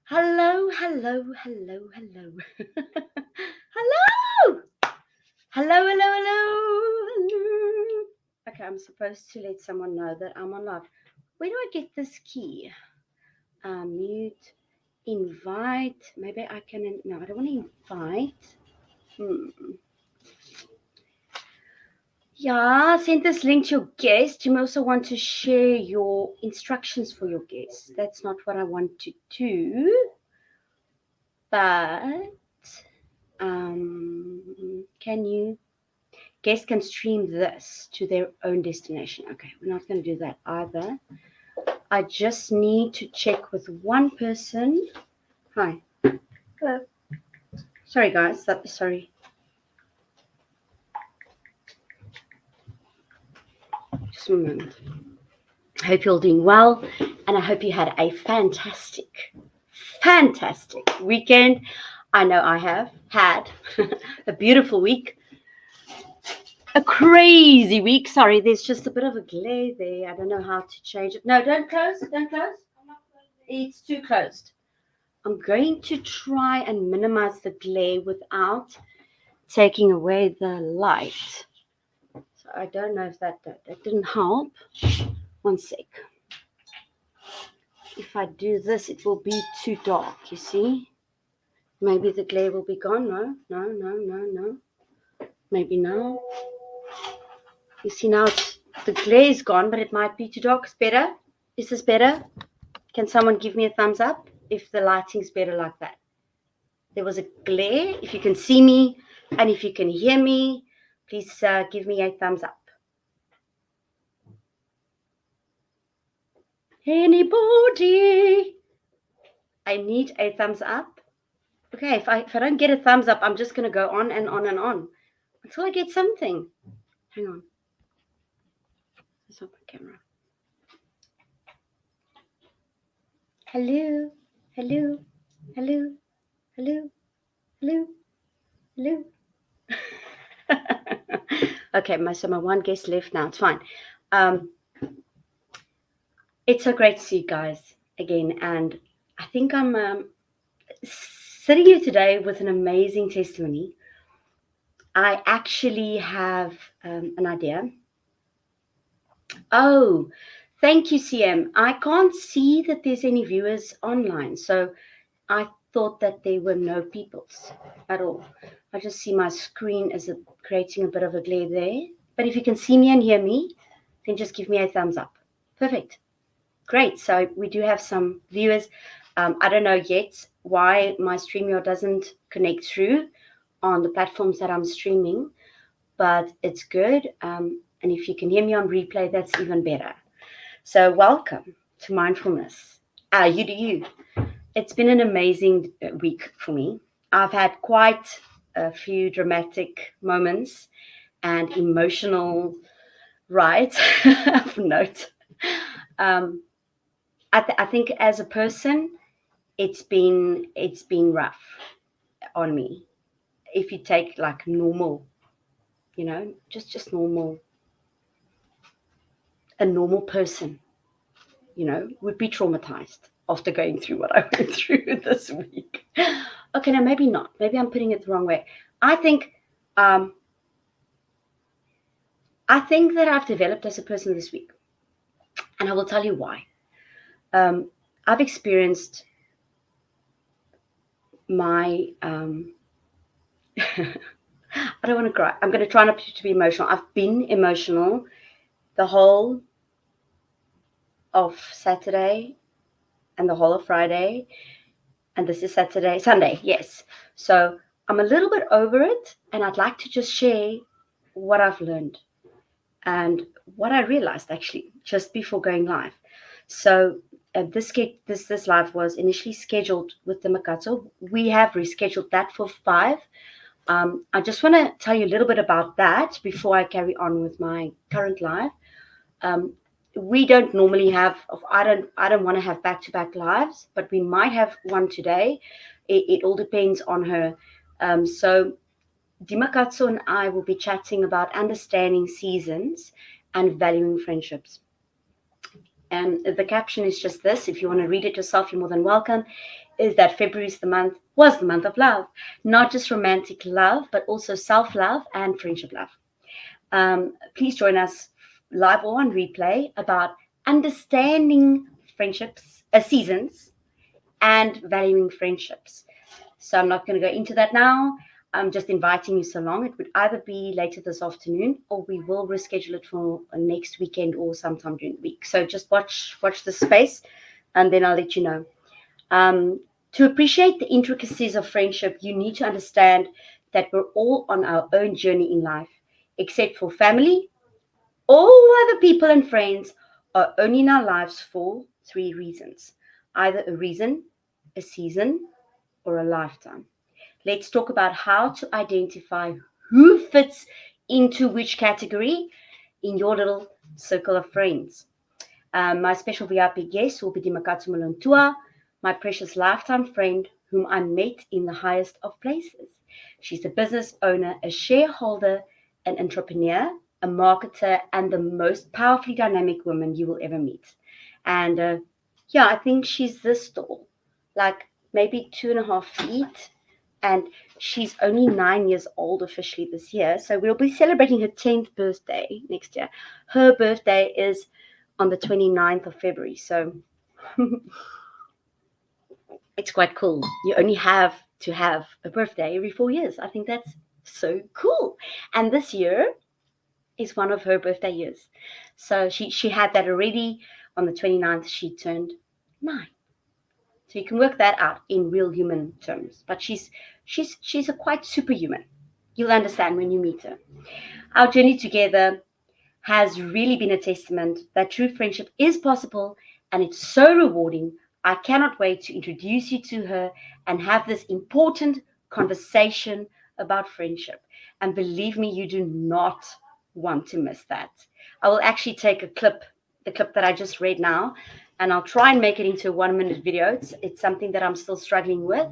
Hello, hello, hello, hello. Hello! Hello, hello, hello. Okay, I'm supposed to let someone know that I'm on live. Where do I get this key? Mute, invite. Maybe I can. No, I don't want to invite. Yeah, send this link to your guest. You may also want to share your instructions for your guest. That's not what I want to do. But can you guests can stream this to their own destination? Okay, we're not going to do that either. I just need to check with one person. Hi. Hello. Sorry guys, sorry. Just a moment. I hope you're all doing well, and I hope you had a fantastic weekend. I know I have had a beautiful week. A crazy week. Sorry, there's just a bit of a glare there. I don't know how to change it. No, don't close. Don't close. It's too closed. I'm going to try and minimize the glare without taking away the light. So I don't know if that didn't help. One sec. If I do this, it will be too dark, you see? Maybe the glare will be gone. No. Maybe now. You see now the glare is gone, but it might be too dark. It's better. Is this better? Can someone give me a thumbs up if the lighting's better like that? There was a glare. If you can see me and if you can hear me, please give me a thumbs up. Anybody? I need a thumbs up. Okay, if I don't get a thumbs up, I'm just going to go on and on and on until I get something. Hang on. It's not my camera. Hello. Okay, so my one guest left now. It's fine. It's so great to see you guys again, and I think I'm sitting here today with an amazing testimony. I actually have an idea. Oh, thank you, CM. I can't see that there's any viewers online, so I thought that there were no peoples at all. I just see my screen as creating a bit of a glare there. But if you can see me and hear me, then just give me a thumbs up. Perfect. Great. So we do have some viewers. I don't know yet why my StreamYard doesn't connect through on the platforms that I'm streaming, but it's good. And if you can hear me on replay, that's even better. So welcome to Mindfulness. You do you. It's been an amazing week for me. I've had quite a few dramatic moments and emotional rides of note. I think as a person, it's been rough on me. If you take like normal, just normal, a normal person, would be traumatized after going through what I went through this week. Okay, now maybe not. Maybe I'm putting it the wrong way. I think that I've developed as a person this week, and I will tell you why. I've experienced my I don't want to cry. I'm going to try not to be emotional. I've been emotional the whole of Saturday and the whole of Friday, and this is Sunday, yes. So I'm a little bit over it, and I'd like to just share what I've learned and what I realized actually just before going live. So this live was initially scheduled with the Makatso. We have rescheduled that for 5. I just want to tell you a little bit about that before I carry on with my current live. We don't normally have, I don't want to have back-to-back lives, but we might have one today. It all depends on her. So Dimakatso and I will be chatting about understanding seasons and valuing friendships. And the caption is just this. If you want to read it yourself, you're more than welcome. Is that February was the month of love, not just romantic love, but also self-love and friendship love. Please join us live or on replay about understanding friendships, seasons, and valuing friendships. So I'm not going to go into that now. I'm just inviting you so long. It would either be later this afternoon or we will reschedule it for next weekend or sometime during the week. So just watch the space and then I'll let you know. To appreciate the intricacies of friendship, you need to understand that we're all on our own journey in life, except for family. All other people and friends are only in our lives for three reasons: either a reason, a season, or a lifetime. Let's talk about how to identify who fits into which category in your little circle of friends. My special VIP guest will be Dimakatsu Malontua, my precious lifetime friend whom I met in the highest of places. She's a business owner, a shareholder, an entrepreneur, a marketer, and the most powerfully dynamic woman you will ever meet. And I think she's this tall, like maybe 2.5 feet. And she's only 9 years old officially this year. So we'll be celebrating her 10th birthday next year. Her birthday is on the 29th of February. So it's quite cool. You only have to have a birthday every 4 years. I think that's so cool. And this year is one of her birthday years. So she had that already. On the 29th, she turned 9. So you can work that out in real human terms. But she's a quite superhuman. You'll understand when you meet her. Our journey together has really been a testament that true friendship is possible and it's so rewarding. I cannot wait to introduce you to her and have this important conversation about friendship. And believe me, you do not want to miss that. I will actually take the clip that I just read now, and I'll try and make it into a 1-minute video. It's something that I'm still struggling with.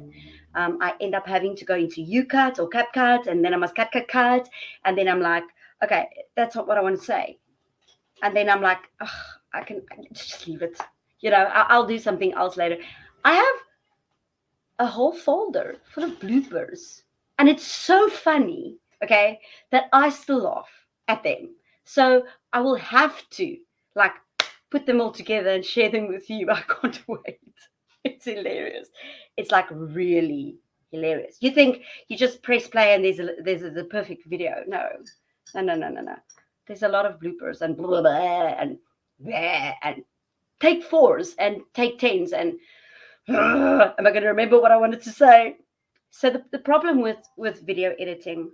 I end up having to go into UCut or CapCut, and then I must cut, and then I'm like, okay, that's not what I want to say. And then I'm like, I can just leave it. I'll do something else later. I have a whole folder full of bloopers. And it's so funny, okay, that I still laugh at them. So I will have to, put them all together and share them with you. I can't wait. It's hilarious. It's really hilarious. You think you just press play and there's the perfect video. No. There's a lot of bloopers and blah, blah, blah, and take 4s and take 10s and am I going to remember what I wanted to say? So the problem with video editing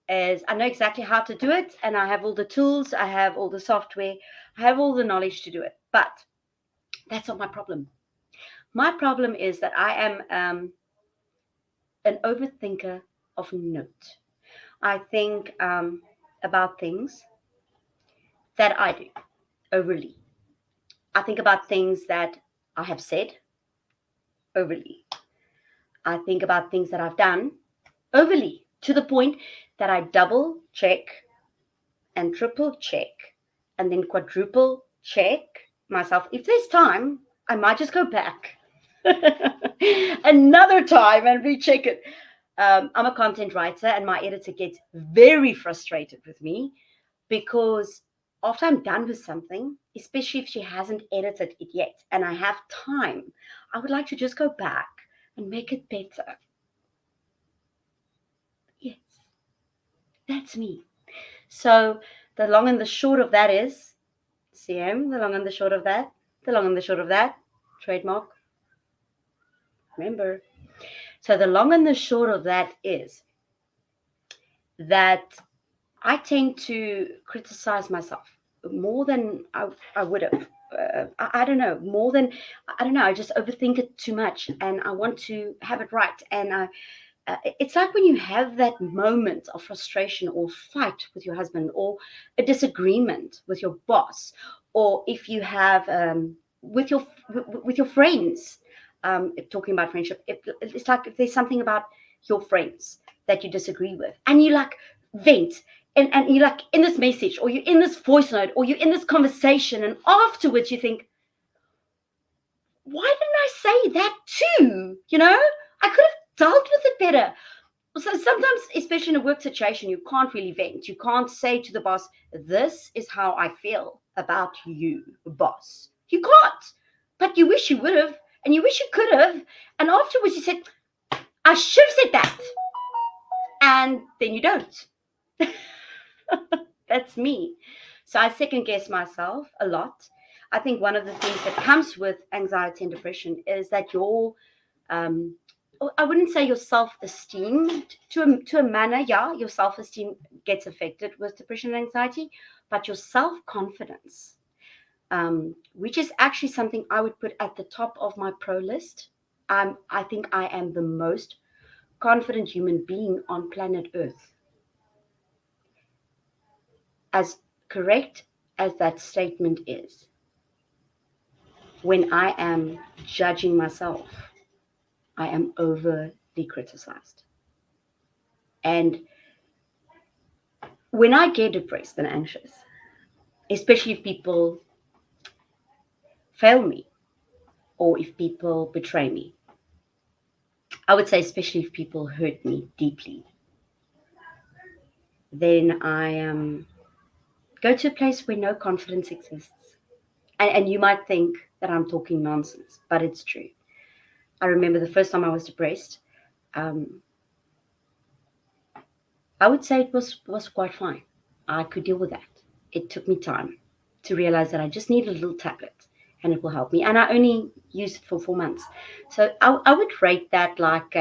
is I know exactly how to do it, and I have all the tools, I have all the software, I have all the knowledge to do it. But that's not my problem. My problem is that I am an overthinker of note. I think about things that I do overly. I think about things that I have said overly. I think about things that I've done overly, to the point that I double check and triple check and then quadruple check myself. If there's time, I might just go back another time and recheck it. I'm a content writer, and my editor gets very frustrated with me because after I'm done with something, especially if she hasn't edited it yet and I have time, I would like to just go back and make it better. Yes, that's me. So the long and the short of that is, CM, the long and the short of that, trademark, remember. So the long and the short of that is that I tend to criticize myself more than I would have. I don't know, more than, I don't know, I just overthink it too much and I want to have it right. And it's like when you have that moment of frustration or fight with your husband or a disagreement with your boss, or if you have with your friends, talking about friendship, it's like if there's something about your friends that you disagree with and you vent and you're in this message or you're in this voice note or you're in this conversation and afterwards you think, why didn't I say that too? I could have dealt with it better. So sometimes, especially in a work situation, you can't really vent. You can't say to the boss, this is how I feel about you, boss. You can't. But you wish you would have, and you wish you could have. And afterwards you said, I should have said that. And then you don't. That's me. So I second guess myself a lot. I think one of the things that comes with anxiety and depression is that I wouldn't say your self-esteem to a manner, yeah, your self-esteem gets affected with depression and anxiety, but your self-confidence, which is actually something I would put at the top of my pro list. I think I am the most confident human being on planet Earth. As correct as that statement is, when I am judging myself, I am overly criticized. And when I get depressed and anxious, especially if people fail me or if people betray me, I would say especially if people hurt me deeply, then I go to a place where no confidence exists. And you might think that I'm talking nonsense, but it's true. I remember the first time I was depressed, um, I would say it was quite fine. I could deal with that. It took me time to realize that I just need a little tablet and it will help me. And I only used it for 4 months. So I would rate that like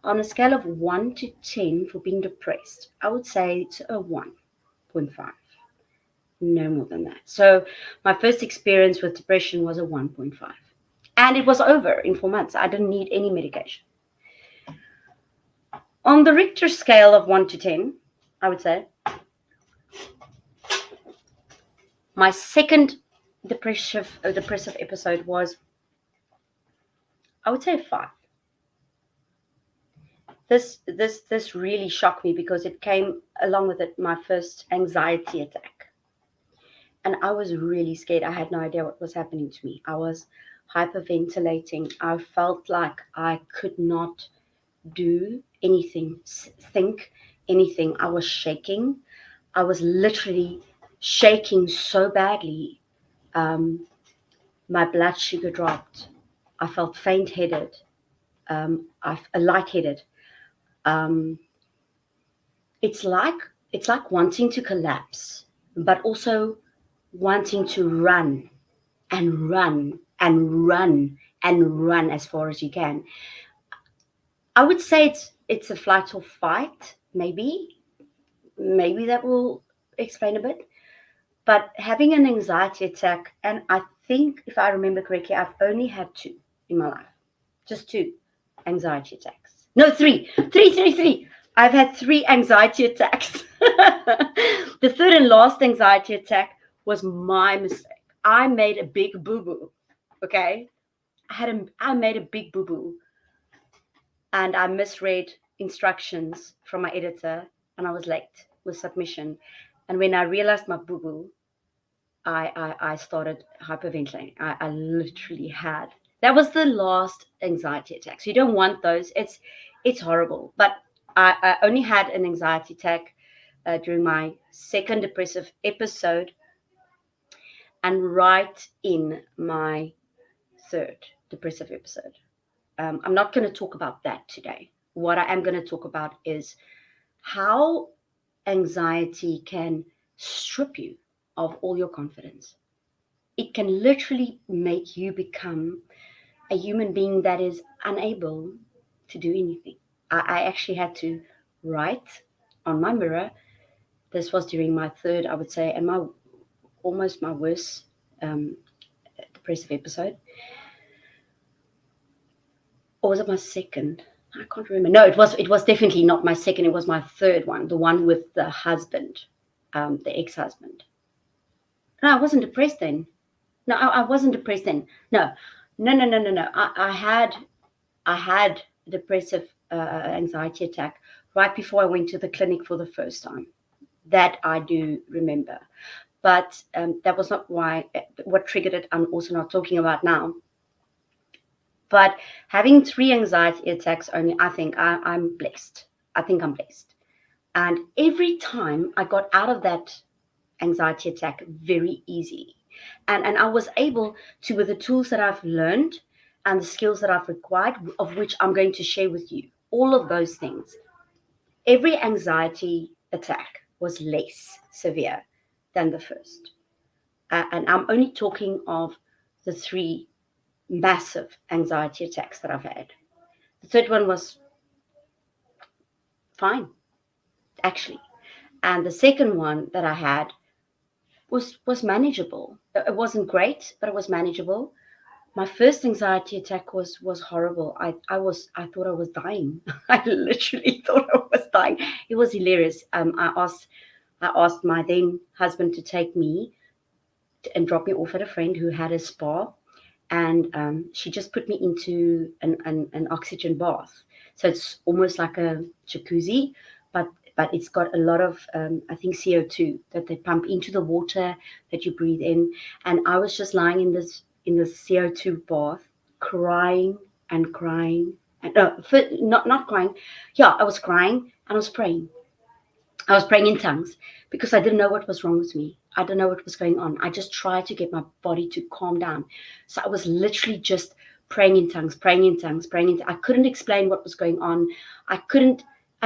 on a scale of 1 to 10 for being depressed, I would say it's a 1.5. No more than that. So my first experience with depression was a 1.5. And it was over in 4 months. I didn't need any medication. On the Richter scale of 1 to 10, I would say my second depressive episode was, I would say, a 5. This really shocked me because it came along with it my first anxiety attack. And I was really scared. I had no idea what was happening to me. I was hyperventilating. I felt like I could not do anything, think anything. I was shaking. I was literally shaking so badly. My blood sugar dropped. I felt faint-headed. Lightheaded. Um, it's like wanting to collapse, but also wanting to run and run and run and run as far as you can. I would say it's a flight or fight, maybe that will explain a bit. But having an anxiety attack, and I think if I remember correctly, I've only had 2 in my life, just 2 anxiety attacks. No, three. I've had 3 anxiety attacks. The third and last anxiety attack was my mistake. I made a big boo-boo. Okay, I made a big boo-boo, and I misread instructions from my editor, and I was late with submission. And when I realized my boo-boo, I started hyperventilating. I literally had. That was the last anxiety attack. So you don't want those. It's horrible. But I only had an anxiety attack during my second depressive episode, and right in my third depressive episode. I'm not going to talk about that today. What I am going to talk about is how anxiety can strip you of all your confidence. It can literally make you become a human being that is unable to do anything. I actually had to write on my mirror. This was during my third, I would say, and almost my worst depressive episode. Or was it my second? I can't remember. No, it was definitely not my second. It was my third one, the one with the husband, the ex-husband. No, I wasn't depressed then. No, I wasn't depressed then. No. I had a depressive anxiety attack right before I went to the clinic for the first time. That I do remember. But that was not what triggered it. I'm also not talking about now. But having 3 anxiety attacks only, I think I'm blessed. I think I'm blessed. And every time I got out of that anxiety attack very easy. And I was able to, with the tools that I've learned and the skills that I've acquired, of which I'm going to share with you, all of those things, every anxiety attack was less severe than the first. And I'm only talking of the 3 massive anxiety attacks that I've had. The third one was fine, actually. And the second one that I had was manageable. It wasn't great, but it was manageable. My first anxiety attack was horrible. I thought I was dying. I literally thought I was dying. It was hilarious. I asked my then husband to take me and drop me off at a friend who had a spa, and she just put me into an oxygen bath. So it's almost like a jacuzzi, but it's got a lot of I think CO2 that they pump into the water that you breathe in. And I was just lying in this CO2 bath, crying and crying, and not crying. Yeah, I was crying and I was praying. I was praying in tongues because I didn't know what was wrong with me. I didn't know what was going on. I just tried to get my body to calm down. So I was literally just praying in tongues, praying in tongues, praying in tongues. I couldn't explain what was going on. I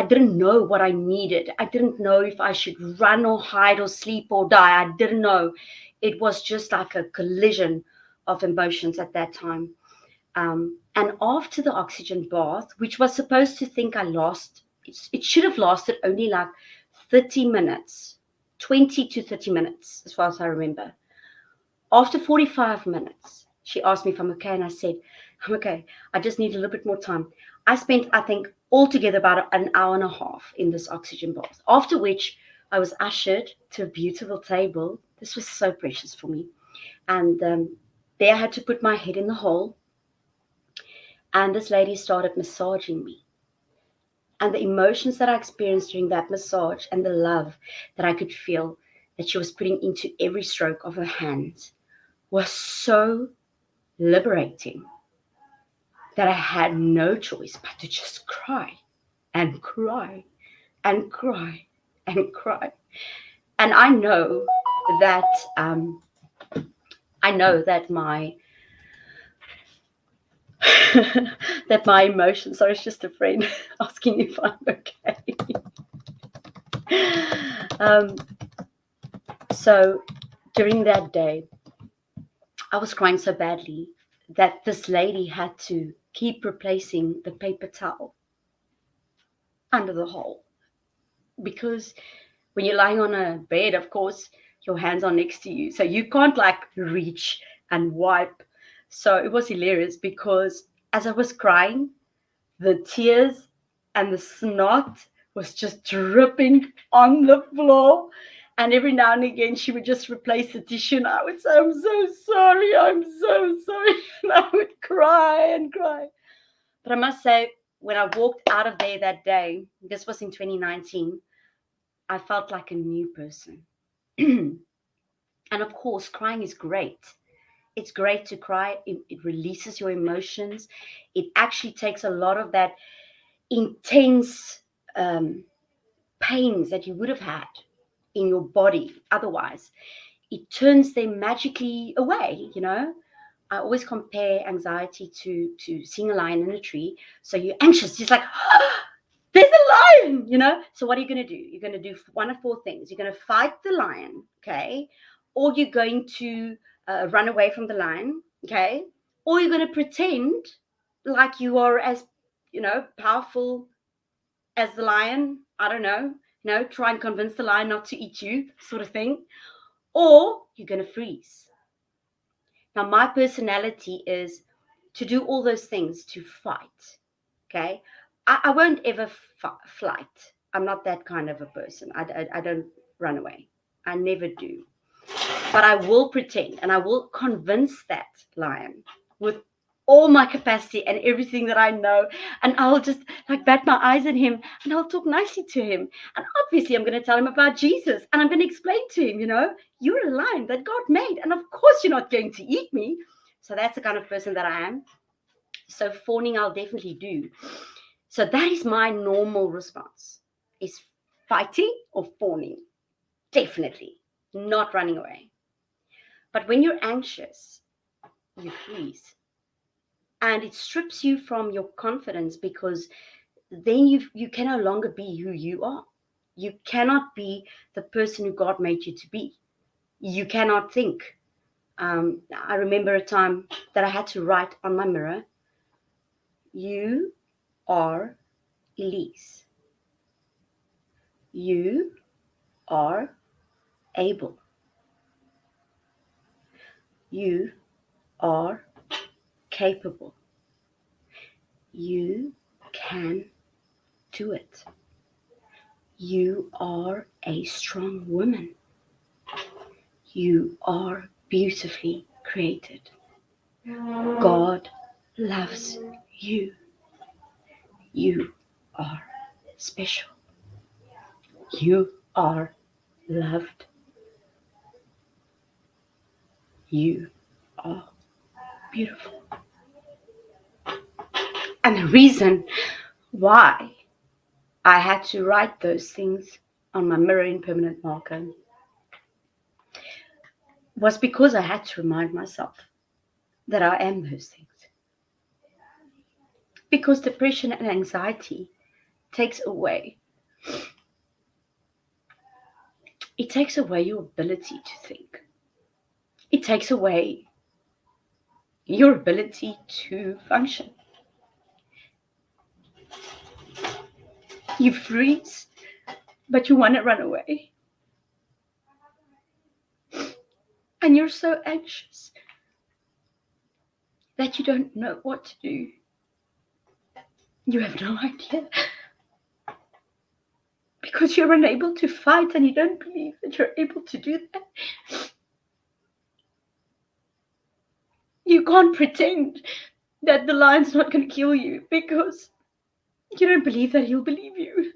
didn't know what I needed. I didn't know if I should run or hide or sleep or die. I didn't know. It was just like a collision of emotions at that time. And after the oxygen bath, which was supposed to think I lost, it should have lasted only like 30 minutes, 20 to 30 minutes, as far as I remember. After 45 minutes, she asked me if I'm okay, and I said, I'm okay. I just need a little bit more time. I spent, I think, altogether about an hour and a half in this oxygen bath, after which I was ushered to a beautiful table. This was so precious for me. And there I had to put my head in the hole, and this lady started massaging me. And the emotions that I experienced during that massage and the love that I could feel that she was putting into every stroke of her hands was so liberating that I had no choice but to just cry and cry and cry and cry. And I know that my that my emotions. Sorry, it's just a friend asking if I'm okay. So during that day, I was crying so badly that this lady had to keep replacing the paper towel under the hole, because when you're lying on a bed, of course, your hands are next to you, so you can't like reach and wipe. So it was hilarious because as I was crying, the tears and the snot was just dripping on the floor. And every now and again, she would just replace the tissue, and I would say, I'm so sorry, I'm so sorry. And I would cry and cry. But I must say, when I walked out of there that day, this was in 2019, I felt like a new person. And of course, crying is great. It's great to cry. It releases your emotions. It actually takes a lot of that intense pains that you would have had in your body otherwise. It turns them magically away. I always compare anxiety to seeing a lion in a tree. So you're anxious, just like, there's a lion. So what are you going to do? You're going to do one of 4 things. You're going to fight the lion, okay? Or you're going to run away from the lion, okay? Or you're going to pretend like you are as, powerful as the lion. I don't know. Try and convince the lion not to eat you, sort of thing. Or you're going to freeze. Now, my personality is to do all those things, to fight, okay? I won't ever flight. I'm not that kind of a person. I don't run away. I never do. But I will pretend, and I will convince that lion with all my capacity and everything that I know. And I'll just like bat my eyes at him, and I'll talk nicely to him. And obviously I'm going to tell him about Jesus, and I'm going to explain to him, you're a lion that God made, and of course you're not going to eat me. So that's the kind of person that I am. So fawning I'll definitely do. So that is my normal response, is fighting or fawning. Definitely not running away. But when you're anxious, you freeze. And it strips you from your confidence, because then you can no longer be who you are. You cannot be the person who God made you to be. You cannot think. I remember a time that I had to write on my mirror, you are Elise. You are able. You are capable. You can do it. You are a strong woman. You are beautifully created. God loves you. You are special. You are loved. You are beautiful. And the reason why I had to write those things on my mirror in permanent marker was because I had to remind myself that I am those things. Because depression and anxiety takes away your ability to think. It takes away your ability to function. You freeze, but you want to run away. And you're so anxious that you don't know what to do. You have no idea. Because you're unable to fight and you don't believe that you're able to do that. You can't pretend that the lion's not going to kill you because you don't believe that he'll believe you.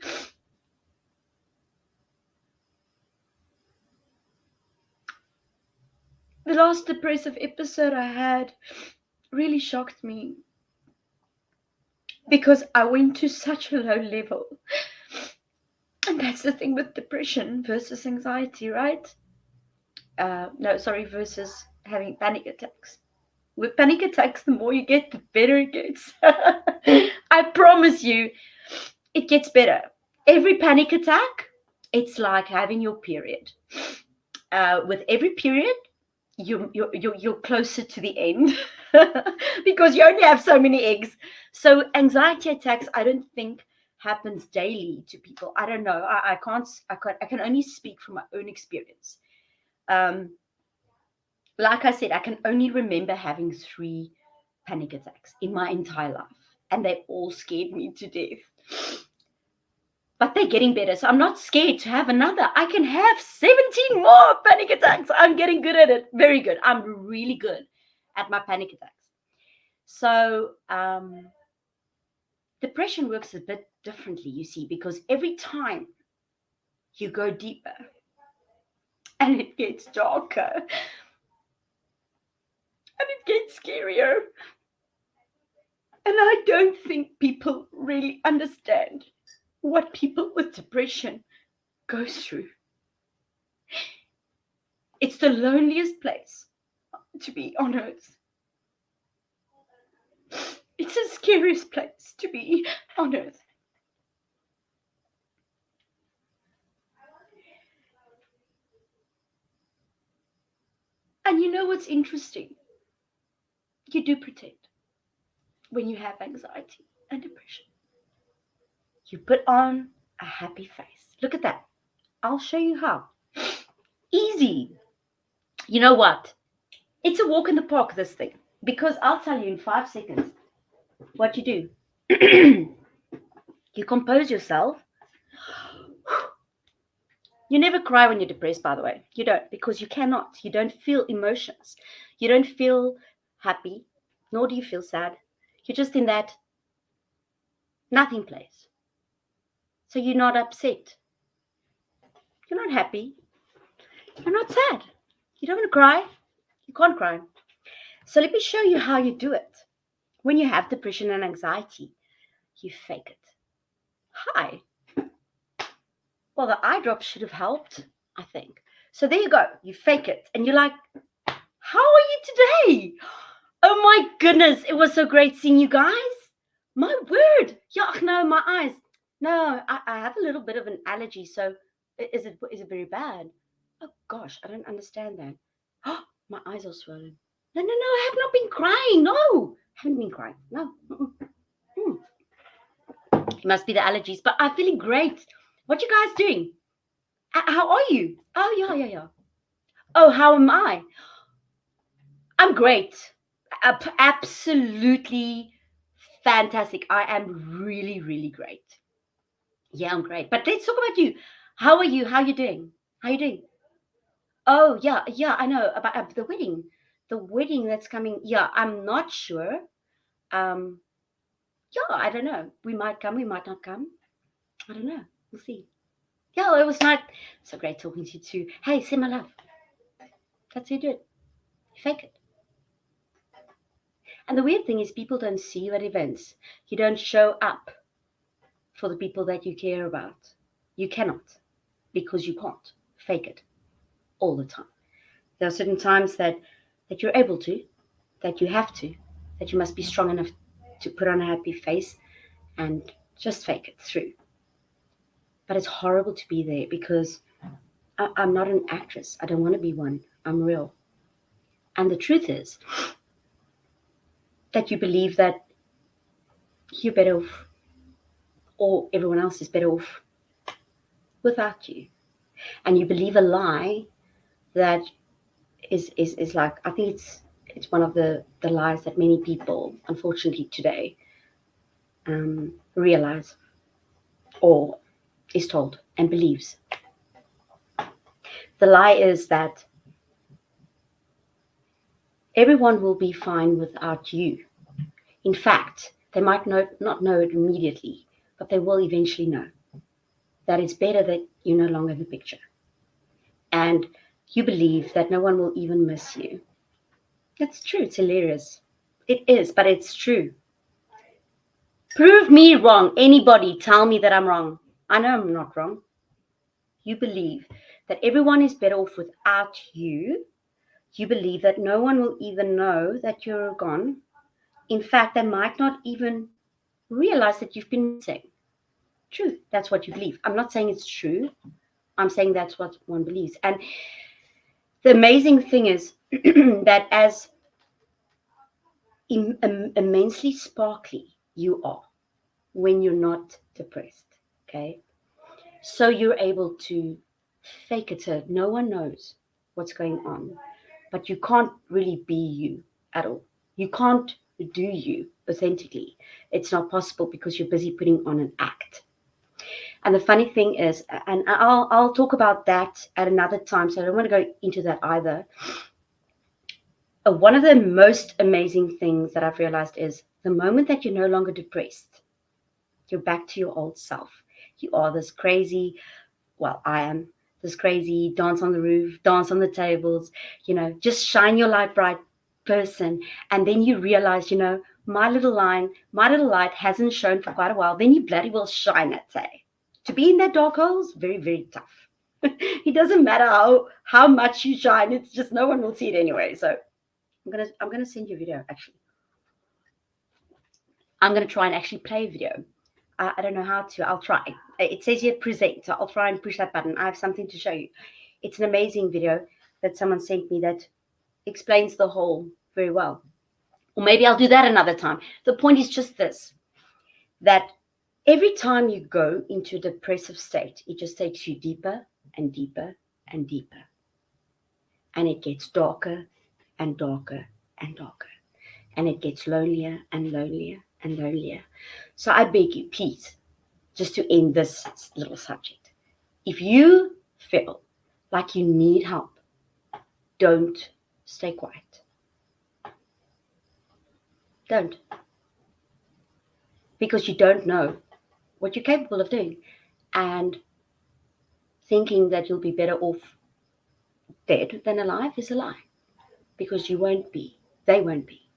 The last depressive episode I had really shocked me because I went to such a low level. And that's the thing with depression versus anxiety, right? Versus having panic attacks. With panic attacks, the more you get, the better it gets. I promise you, it gets better. Every panic attack, it's like having your period. With every period, you're closer to the end because you only have so many eggs. So anxiety attacks, I don't think happens daily to people. I don't know. I can only speak from my own experience. Like I said, I can only remember having 3 panic attacks in my entire life, and they all scared me to death. But they're getting better, so I'm not scared to have another. I can have 17 more panic attacks. I'm getting good at it. Very good. I'm really good at my panic attacks. So depression works a bit differently, you see, because every time you go deeper and it gets darker and it gets scarier. And I don't think people really understand what people with depression go through. It's the loneliest place to be on earth. It's the scariest place to be on earth. And you know what's interesting? You do pretend when you have anxiety and depression. You put on a happy face. Look at that. I'll show you how. Easy. You know what? It's a walk in the park, this thing. Because I'll tell you in 5 seconds what you do. You compose yourself. You never cry when you're depressed, by the way. You don't, because you cannot. You don't feel emotions. You don't feel happy, nor do you feel sad. You're just in that nothing place. So you're not upset. You're not happy. You're not sad. You don't want to cry. You can't cry. So let me show you how you do it. When you have depression and anxiety, you fake it. Hi. Well, the eye drop should have helped, I think. So there you go. You fake it. And you're like, how are you today? Oh my goodness. It was so great seeing you guys. My word. Yuck, no, my eyes. No, I have a little bit of an allergy. So is it very bad? Oh gosh, I don't understand that. Oh, my eyes are swollen. No, I have not been crying. No, I haven't been crying. No. It must be the allergies, but I'm feeling great. What you guys doing? How are you? Oh, yeah. Oh, how am I? I'm great. Absolutely fantastic. I am really, really great. Yeah, I'm great. But let's talk about you. How are you? How are you doing? How are you doing? Oh, yeah, I know about the wedding. The wedding that's coming. Yeah, I'm not sure. Um, yeah, I don't know. We might come, we might not come. I don't know. We'll see. Yeah, it was nice. So great talking to you too. Hey, say my love. That's how you do it. You fake it. And the weird thing is, people don't see you at events. You don't show up for the people that you care about. You cannot, because you can't fake it all the time. There are certain times that you're able to, that you have to, that you must be strong enough to put on a happy face and just fake it through. But it's horrible to be there because I'm not an actress. I don't want to be one. I'm real. And the truth is that you believe that you're better off, or everyone else is better off without you. And you believe a lie that is like, I think it's one of the lies that many people, unfortunately, today realize or is told and believes. The lie is that everyone will be fine without you. In fact, they might not know it immediately, but they will eventually know that it's better that you're no longer in the picture. And you believe that no one will even miss you. It's true. It's hilarious. It is, but it's true. Prove me wrong. Anybody tell me that I'm wrong. I know I'm not wrong. You believe that everyone is better off without you. You believe that no one will even know that you're gone. In fact, they might not even realize that you've been missing. True. That's what you believe. I'm not saying it's true. I'm saying that's what one believes. And the amazing thing is that as immensely sparkly you are when you're not depressed, okay? So you're able to fake it so no one knows what's going on, but you can't really be you at all. You can't do you authentically. It's not possible because you're busy putting on an act. And the funny thing is, and I'll talk about that at another time, so I don't want to go into that either. One of the most amazing things that I've realized is the moment that you're no longer depressed, you're back to your old self. You are this crazy, well, I am this crazy dance on the roof, dance on the tables, just shine your light bright person. And then you realize, my little light hasn't shone for quite a while. Then you bloody well shine it, say. To be in that dark hole is very, very tough. It doesn't matter how much you shine, it's just no one will see it anyway. So I'm gonna send you a video actually. I'm gonna try and actually play a video. I don't know how to. I'll try. It says here present, so I'll try and push that button. I have something to show you. It's an amazing video that someone sent me that explains the whole very well. Or maybe I'll do that another time. The point is just this, that every time you go into a depressive state, it just takes you deeper and deeper and deeper. And it gets darker and darker and darker. And it gets lonelier and lonelier and lonelier. So I beg you, please, just to end this little subject, if you feel like you need help, don't stay quiet. Don't. Because you don't know what you're capable of doing. And thinking that you'll be better off dead than alive is a lie. Because you won't be. They won't be.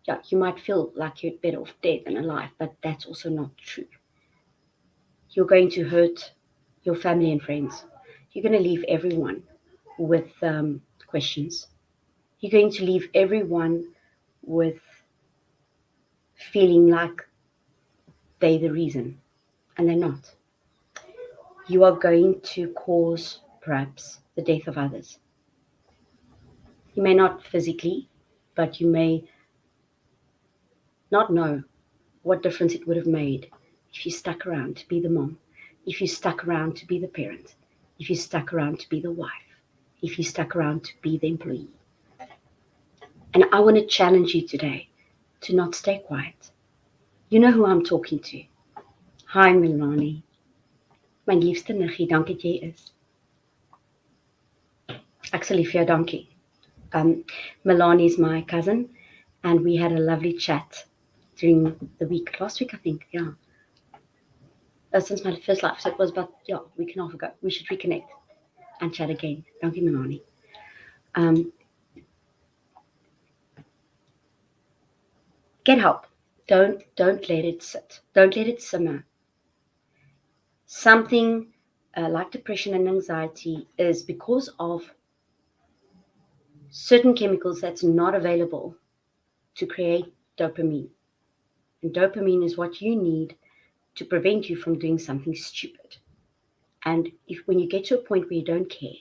yeah, you might feel like you're better off dead than alive, but that's also not true. You're going to hurt your family and friends. You're going to leave everyone with questions. You're going to leave everyone with feeling like they're the reason, and they're not. You are going to cause, perhaps, the death of others. You may not physically, but you may not know what difference it would have made if you stuck around to be the mom, if you stuck around to be the parent, if you stuck around to be the wife, if you stuck around to be the employee. And I want to challenge you today to not stay quiet. You know who I'm talking to. Hi, Melanie. My liefste niggie, dankie dat jy is. Ek sal lief vir jou dankie. Melanie is my cousin, and we had a lovely chat during the week. Last week, I think, yeah. Since my first life, so it was about, yeah, a week and a half ago. We should reconnect and chat again. Dankie, Melanie. Get help. Don't let it sit. Don't let it simmer. Something like depression and anxiety is because of certain chemicals that's not available to create dopamine. And dopamine is what you need to prevent you from doing something stupid. And when you get to a point where you don't care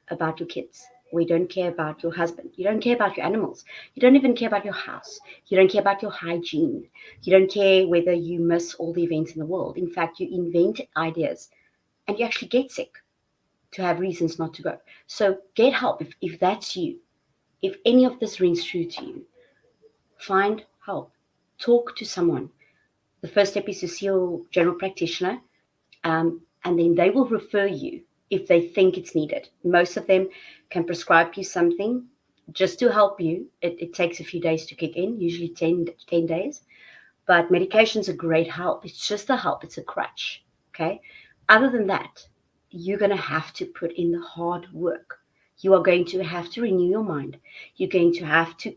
about your kids, we don't care about your husband, you don't care about your animals, you don't even care about your house, you don't care about your hygiene, you don't care whether you miss all the events in the world. In fact, you invent ideas and you actually get sick to have reasons not to go. So get help if that's you. If any of this rings true to you, find help. Talk to someone. The first step is to see your general practitioner, and then they will refer you if they think it's needed. Most of them can prescribe you something just to help you. It takes a few days to kick in, usually 10 days. But medication's a great help. It's just a help. It's a crutch, okay? Other than that, you're going to have to put in the hard work. You are going to have to renew your mind. You're going to have to,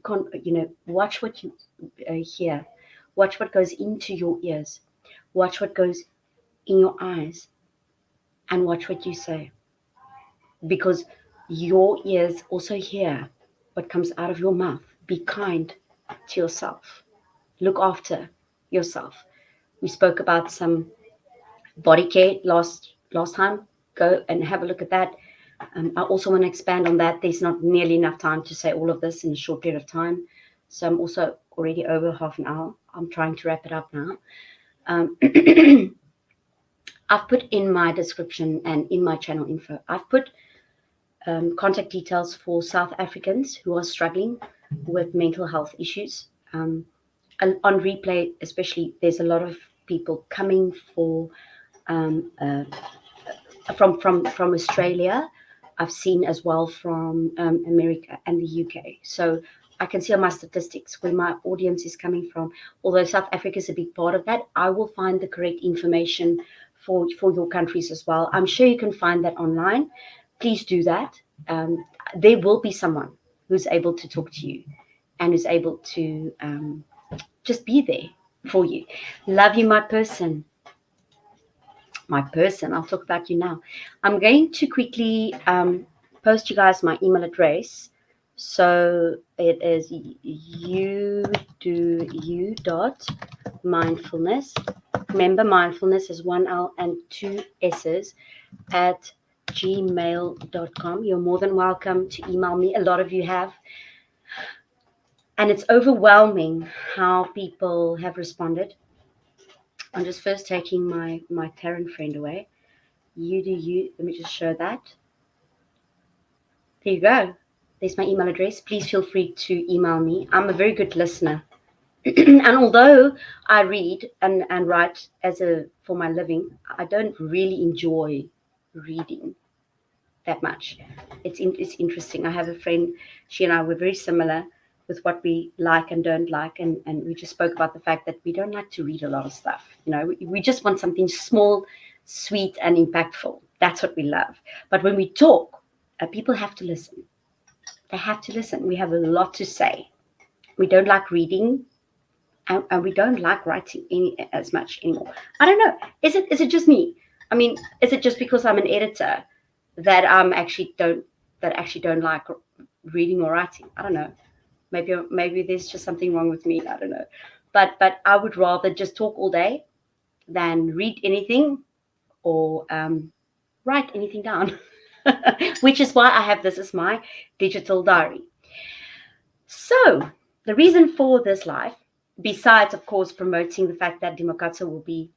watch what you hear. Watch what goes into your ears. Watch what goes in your eyes. And watch what you say. Because your ears also hear what comes out of your mouth. Be kind to yourself. Look after yourself. We spoke about some body care last time. Go and have a look at that. I also want to expand on that. There's not nearly enough time to say all of this in a short period of time. So I'm also already over half an hour. I'm trying to wrap it up now. I've put in my description and in my channel info, I've put contact details for South Africans who are struggling with mental health issues. And on replay, especially, there's a lot of people coming from Australia. I've seen as well from America and the UK. So I can see on my statistics where my audience is coming from. Although South Africa is a big part of that, I will find the correct information for your countries as well. I'm sure you can find that online. Please do that. There will be someone who's able to talk to you and who's able to just be there for you. Love you, my person. I'll talk about you now. I'm going to quickly post you guys my email address. So it is you.mindfulness. Remember, mindfulness is 1 L and 2 S's at gmail.com. You're more than welcome to email me. A lot of you have. And it's overwhelming how people have responded. I'm just first taking my Taryn friend away. You do you. Let me just show that. There you go. There's my email address. Please feel free to email me. I'm a very good listener. And although I read and write for my living, I don't really enjoy reading that much. It's interesting. I have a friend, she and I were very similar with what we like and don't like, and we just spoke about the fact that we don't like to read a lot of stuff. We just want something small, sweet, and impactful. That's what we love. But when we talk, people have to listen. They have to listen. We have a lot to say. We don't like reading, and we don't like writing as much anymore. I don't know. Is it just me? I mean, is it just because I'm an editor that actually don't like reading or writing? I don't know. Maybe there's just something wrong with me. I don't know. But I would rather just talk all day than read anything or write anything down, which is why I have this as my digital diary. So the reason for this live, besides, of course, promoting the fact that Dimokatso will be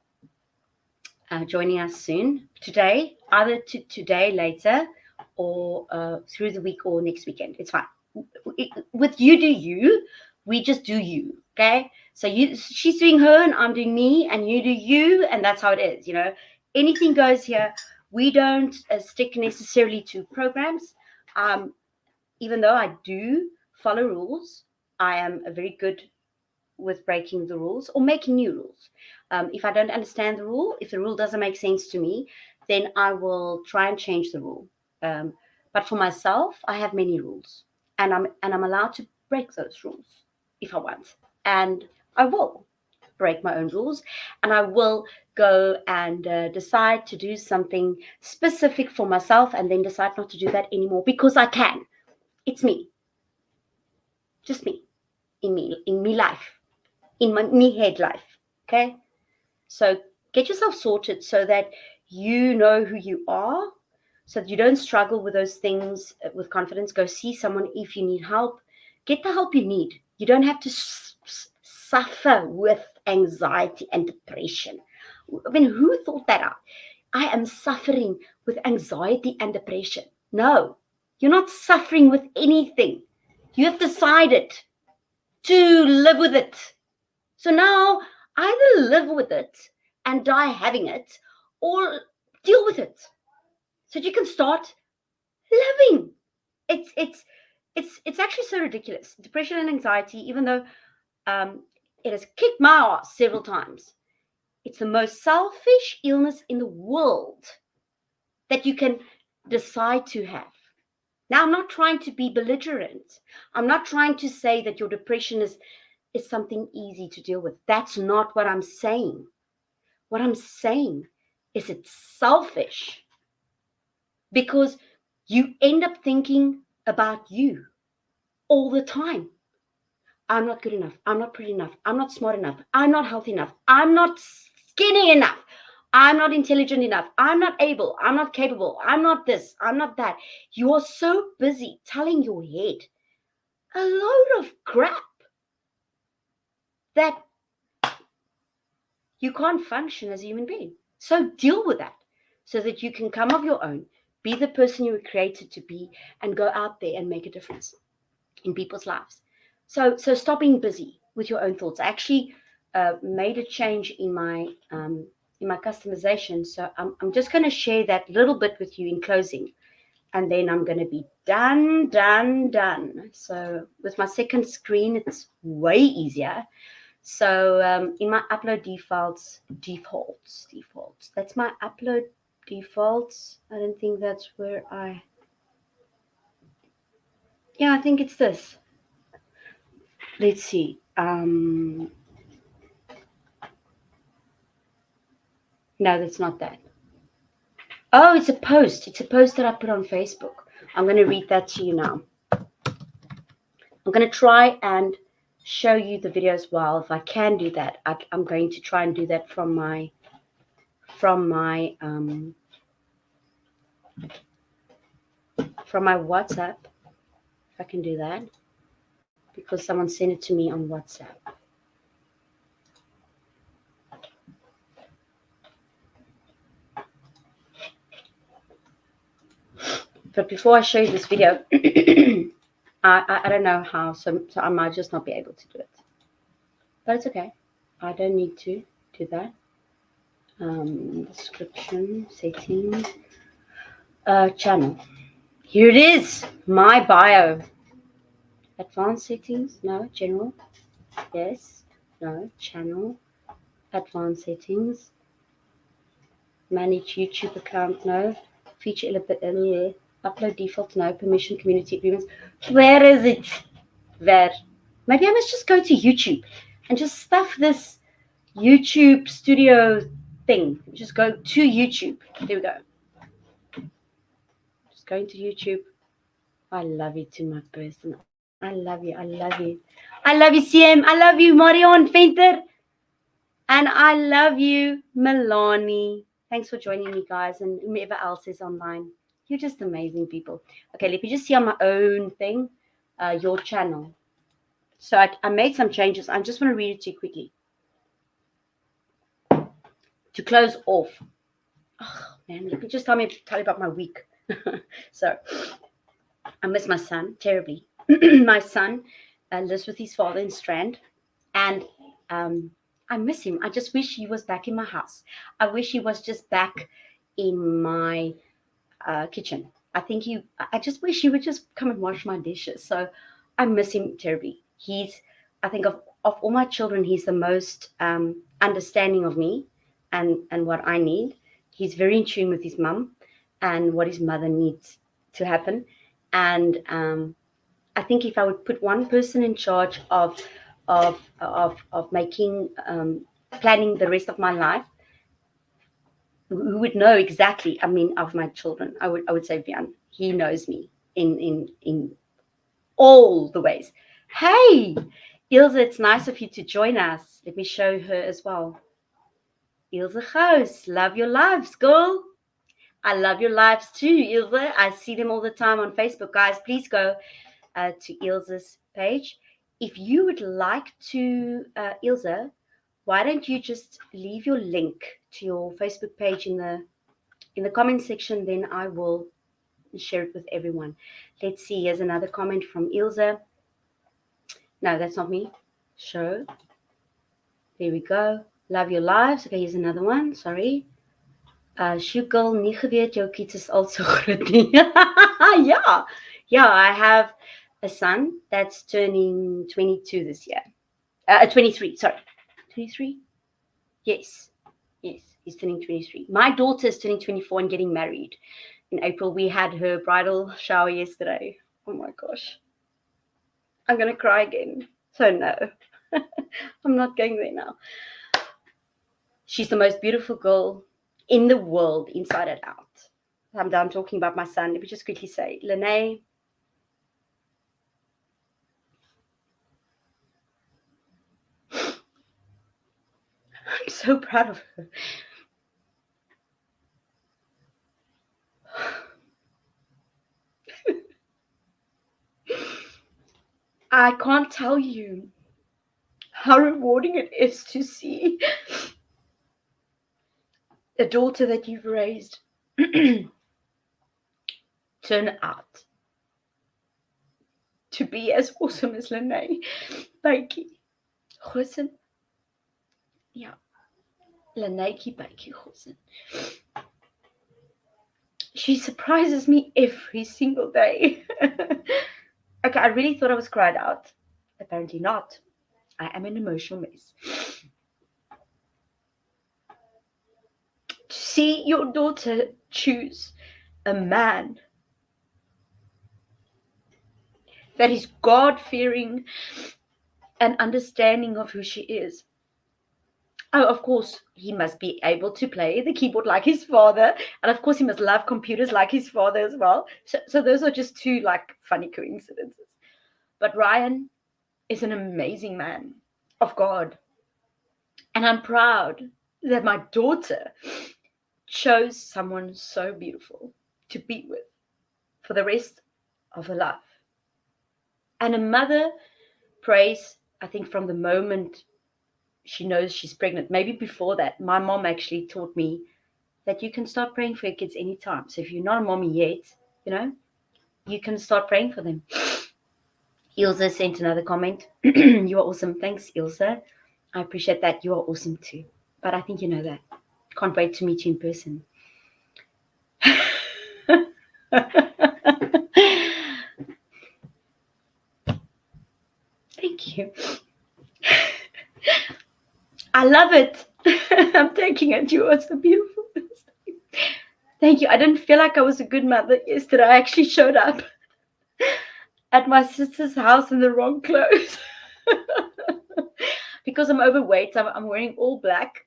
joining us soon, today, either today, later, or through the week or next weekend. It's fine. With you do you, we just do you, okay? So she's doing her and I'm doing me, and you do you, and that's how it is, you know. Anything goes here. We don't stick necessarily to programs. Even though I do follow rules, I am very good with breaking the rules or making new rules. If I don't understand the rule, if the rule doesn't make sense to me, then I will try and change the rule. But for myself, I have many rules, and I'm allowed to break those rules if I want, and I will break my own rules, and I will go and decide to do something specific for myself, and then decide not to do that anymore because I can. It's me, just me, in me life, in me head life. Okay, so get yourself sorted so that you know who you are, so that you don't struggle with those things with confidence. Go see someone if you need help. Get the help you need. You don't have to suffer with anxiety and depression. I mean, who thought that up? I am suffering with anxiety and depression. No, you're not suffering with anything. You have decided to live with it. So now either live with it and die having it, or deal with it so you can start living. It's actually so ridiculous. Depression and anxiety, even though it has kicked my ass several times, it's the most selfish illness in the world that you can decide to have. Now, I'm not trying to be belligerent. I'm not trying to say that your depression is something easy to deal with. That's not what I'm saying. What I'm saying is it's selfish, because you end up thinking about you all the time. I'm not good enough. I'm not pretty enough. I'm not smart enough. I'm not healthy enough. I'm not skinny enough. I'm not intelligent enough. I'm not able. I'm not capable. I'm not this. I'm not that. You are so busy telling your head a load of crap that you can't function as a human being. So deal with that so that you can come of your own, be the person you were created to be, and go out there and make a difference in people's lives. So stop being busy with your own thoughts. I actually made a change in my customization. So I'm just going to share that little bit with you in closing, and then I'm going to be done. So with my second screen, it's way easier. So in my upload defaults, that's my upload defaults. I don't think that's where I think it's this. Let's see. No, that's not that. Oh, it's a post. It's a post that I put on Facebook. I'm going to read that to you now. I'm going to try and show you the video as well. If I can do that, I'm going to try and do that from my WhatsApp. If I can do that, because someone sent it to me on WhatsApp. But before I show you this video, I don't know how, so I might just not be able to do it. But it's okay. I don't need to do that. Description, settings, channel. Here it is, my bio. Advanced settings, no. General, yes, no. Channel, advanced settings. Manage YouTube account, no. Feature upload default, no. Permission, community agreements. Where is it? Where? Maybe I must just go to YouTube and just stuff this YouTube studio thing. Just go to YouTube. There we go. Just going to YouTube. I love you to my person. I love you. I love you. I love you, CM. I love you, Marion Venter. And I love you, Milani. Thanks for joining me, guys, and whoever else is online. You're just amazing people. Okay, let me just see on my own thing, your channel. So I made some changes. I just want to read it to you quickly. To close off. Oh, man, let me just tell you about my week. So, I miss my son terribly. My son lives with his father in Strand, and I miss him. I just wish he was back in my house. I wish he was just back in my kitchen. I just wish he would just come and wash my dishes. So I miss him terribly. I think of all my children, he's the most understanding of me and what I need. He's very in tune with his mum and what his mother needs to happen. And I think if I would put one person in charge of making planning the rest of my life, who would know exactly, of my children, I would say Vian. He knows me in all the ways. Hey, Ilse, it's nice of you to join us. Let me show her as well. Ilse Goos, love your lives, girl. I love your lives too, Ilse. I see them all the time on Facebook. Guys, please go to Ilse's page. If you would like to, Ilse, why don't you just leave your link to your Facebook page in the comment section, then I will share it with everyone. Let's see, here's another comment from Ilse. No, that's not me. Show. There we go. Love your lives. Okay, here's another one. Sorry. Shugel, nie geweet jou kids is al so groot nie. Yeah, I have a son that's turning 22 this year. 23, sorry. 23? Yes, he's turning 23. My daughter is turning 24 and getting married in April. We had her bridal shower yesterday. Oh my gosh. I'm going to cry again. So no, I'm not going there now. She's the most beautiful girl in the world, inside and out. I'm done talking about my son. Let me just quickly say, Lene, I'm so proud of her. I can't tell you how rewarding it is to see a daughter that you've raised turn out to be as awesome as Lene. Bytjie. Gosen. Yeah. Leneetjie Bytjie Gosen. She surprises me every single day. Okay, I really thought I was cried out. Apparently not. I am an emotional mess. To see your daughter choose a man that is God-fearing and understanding of who she is. Oh, of course, he must be able to play the keyboard like his father. And of course, he must love computers like his father as well. So those are just two, funny coincidences. But Ryan is an amazing man of God. And I'm proud that my daughter chose someone so beautiful to be with for the rest of her life. And a mother prays, I think, from the moment she knows she's pregnant. Maybe before that, my mom actually taught me that you can start praying for your kids anytime. So if you're not a mommy yet, you can start praying for them. Ilse sent another comment. You are awesome. Thanks, Ilse. I appreciate that. You are awesome too. But I think you know that. Can't wait to meet you in person. Thank you. I love it. I'm taking it. You are so beautiful. Thank you. I didn't feel like I was a good mother yesterday. I actually showed up at my sister's house in the wrong clothes. Because I'm overweight, I'm wearing all black.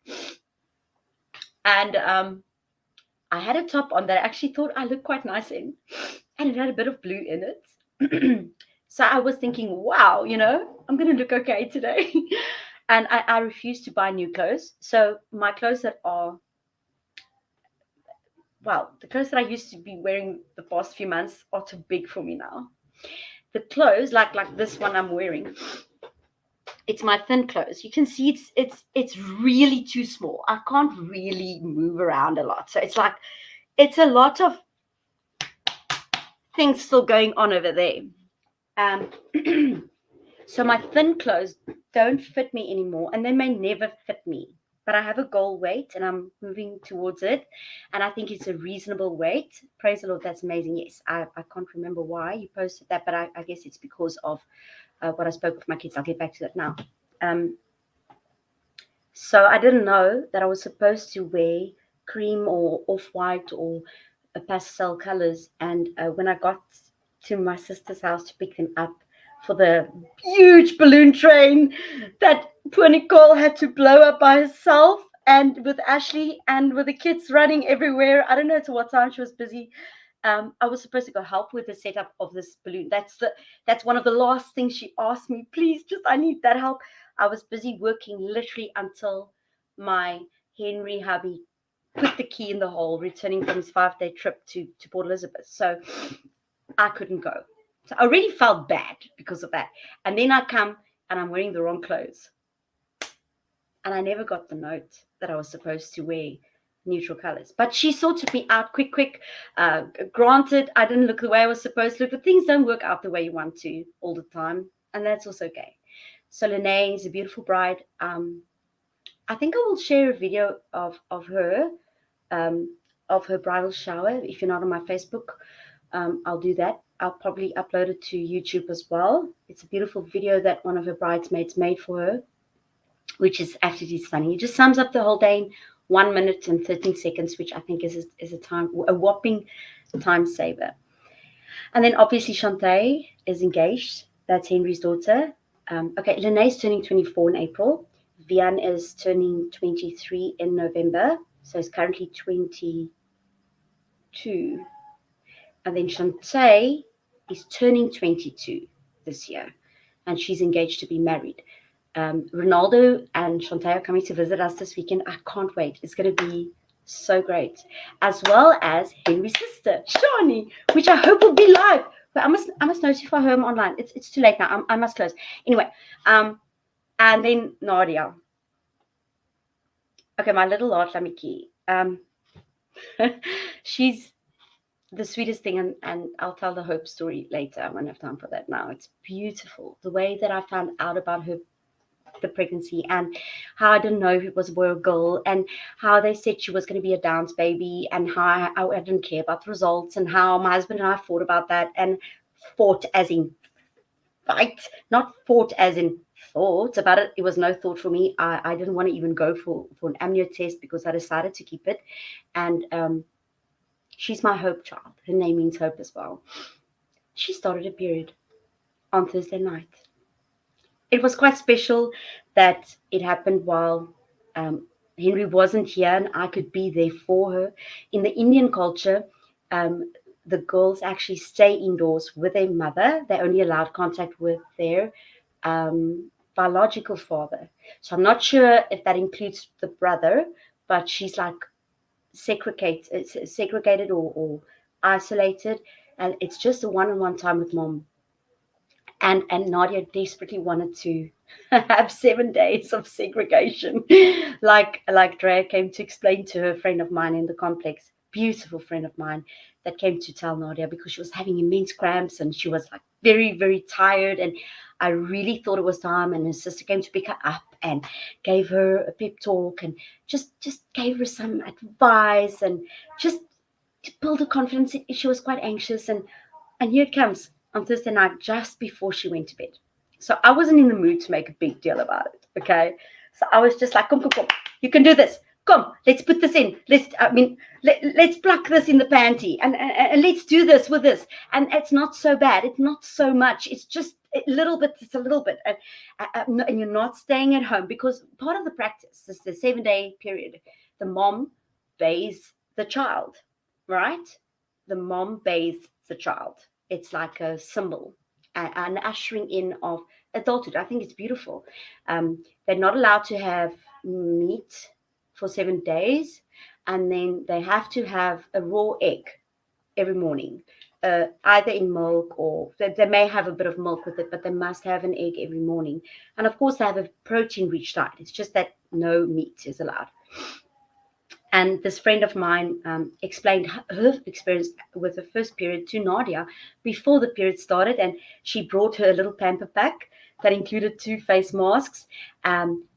And I had a top on that I actually thought I looked quite nice in, and it had a bit of blue in it. So I was thinking, wow, I'm going to look okay today. And I refuse to buy new clothes. So my clothes that are, well, the clothes that I used to be wearing the past few months are too big for me now. The clothes, like this one I'm wearing, it's my thin clothes. You can see it's really too small. I can't really move around a lot. So it's a lot of things still going on over there. So my thin clothes don't fit me anymore, and they may never fit me. But I have a goal weight, and I'm moving towards it, and I think it's a reasonable weight. Praise the Lord, that's amazing. Yes, I can't remember why you posted that, but I guess it's because of what I spoke with my kids. I'll get back to that now. So I didn't know that I was supposed to wear cream or off-white or pastel colors. And when I got to my sister's house to pick them up for the huge balloon train that poor Nicole had to blow up by herself, and with Ashley and with the kids running everywhere, I don't know to what time she was busy. I was supposed to go help with the setup of this balloon. That's one of the last things she asked me. Please, just I need that help. I was busy working literally until my Henry hubby put the key in the hole, returning from his 5-day trip to Port Elizabeth. So I couldn't go. So I already felt bad because of that. And then I come and I'm wearing the wrong clothes. And I never got the note that I was supposed to wear neutral colors. But she sorted me out quick. Granted, I didn't look the way I was supposed to look, but things don't work out the way you want to all the time. And that's also okay. So Lene is a beautiful bride. I think I will share a video of her bridal shower. If you're not on my Facebook, I'll do that. I'll probably upload it to YouTube as well. It's a beautiful video that one of her bridesmaids made for her, which is absolutely stunning. It just sums up the whole day in 1 minute and 13 seconds, which I think is a whopping time saver. And then obviously Shantae is engaged. That's Henry's daughter. Okay, Lene's turning 24 in April. Vian is turning 23 in November. So he's currently 22. And then Shantae is turning 22 this year. And she's engaged to be married. Ronaldo and Shantae are coming to visit us this weekend. I can't wait. It's going to be so great. As well as Henry's sister, Shani, which I hope will be live. But I must notify her online. It's too late now. I must close. Anyway, and then Nadia. Okay, my little Laatlammetjie. She's the sweetest thing, and I'll tell the Hope story later. I won't have time for that now. It's beautiful. The way that I found out about the pregnancy, and how I didn't know if it was a boy or girl, and how they said she was going to be a dance baby, and how I didn't care about the results, and how my husband and I fought about that, and fought as in fight, not fought as in thought about it. It was no thought for me. I didn't want to even go for an amnio test because I decided to keep it. And she's my hope child. Her name means hope as well. She started a period on Thursday night. It was quite special that it happened while Henry wasn't here and I could be there for her. In the Indian culture, the girls actually stay indoors with their mother. They're only allowed contact with their biological father. So I'm not sure if that includes the brother, but she's like segregated or isolated, and it's just a one-on-one time with mom. And Nadia desperately wanted to have 7 days of segregation, like Drea came to explain to her, friend of mine in the complex, beautiful friend of mine, that came to tell Nadia because she was having immense cramps and she was like very, very tired. And I really thought it was time. And her sister came to pick her up and gave her a pep talk and just gave her some advice and just to build her confidence. She was quite anxious. And here it comes on Thursday night, just before she went to bed. So I wasn't in the mood to make a big deal about it, okay? So I was just like, come, you can do this. come, let's put this in. Let's pluck this in the panty, and let's do this with this. And it's not so bad. It's not so much. It's just a little bit. It's a little bit, and you're not staying at home, because part of the practice is the 7-day period. The mom bathes the child, right? The mom bathes the child. It's like a symbol, an ushering in of adulthood. I think it's beautiful. They're not allowed to have meat for 7 days, and then they have to have a raw egg every morning, either in milk, or they may have a bit of milk with it, but they must have an egg every morning. And of course, they have a protein-rich diet. It's just that no meat is allowed. And this friend of mine explained her experience with the first period to Nadia before the period started, and she brought her a little pamper pack that included 2 face masks,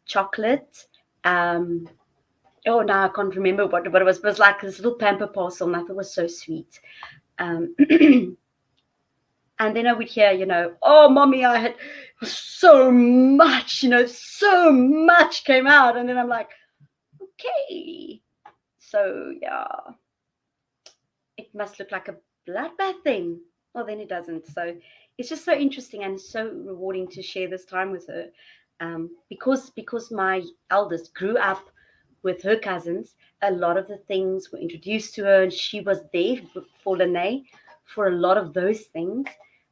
chocolate. Now I can't remember what it was. It was like this little pamper parcel, and I thought it was so sweet. And then I would hear, oh, mommy, I had so much, so much came out. And then I'm like, okay. So, yeah, it must look like a bloodbath thing. Well, then it doesn't. So it's just so interesting and so rewarding to share this time with her, because my eldest grew up with her cousins. A lot of the things were introduced to her, and she was there for Lene for a lot of those things.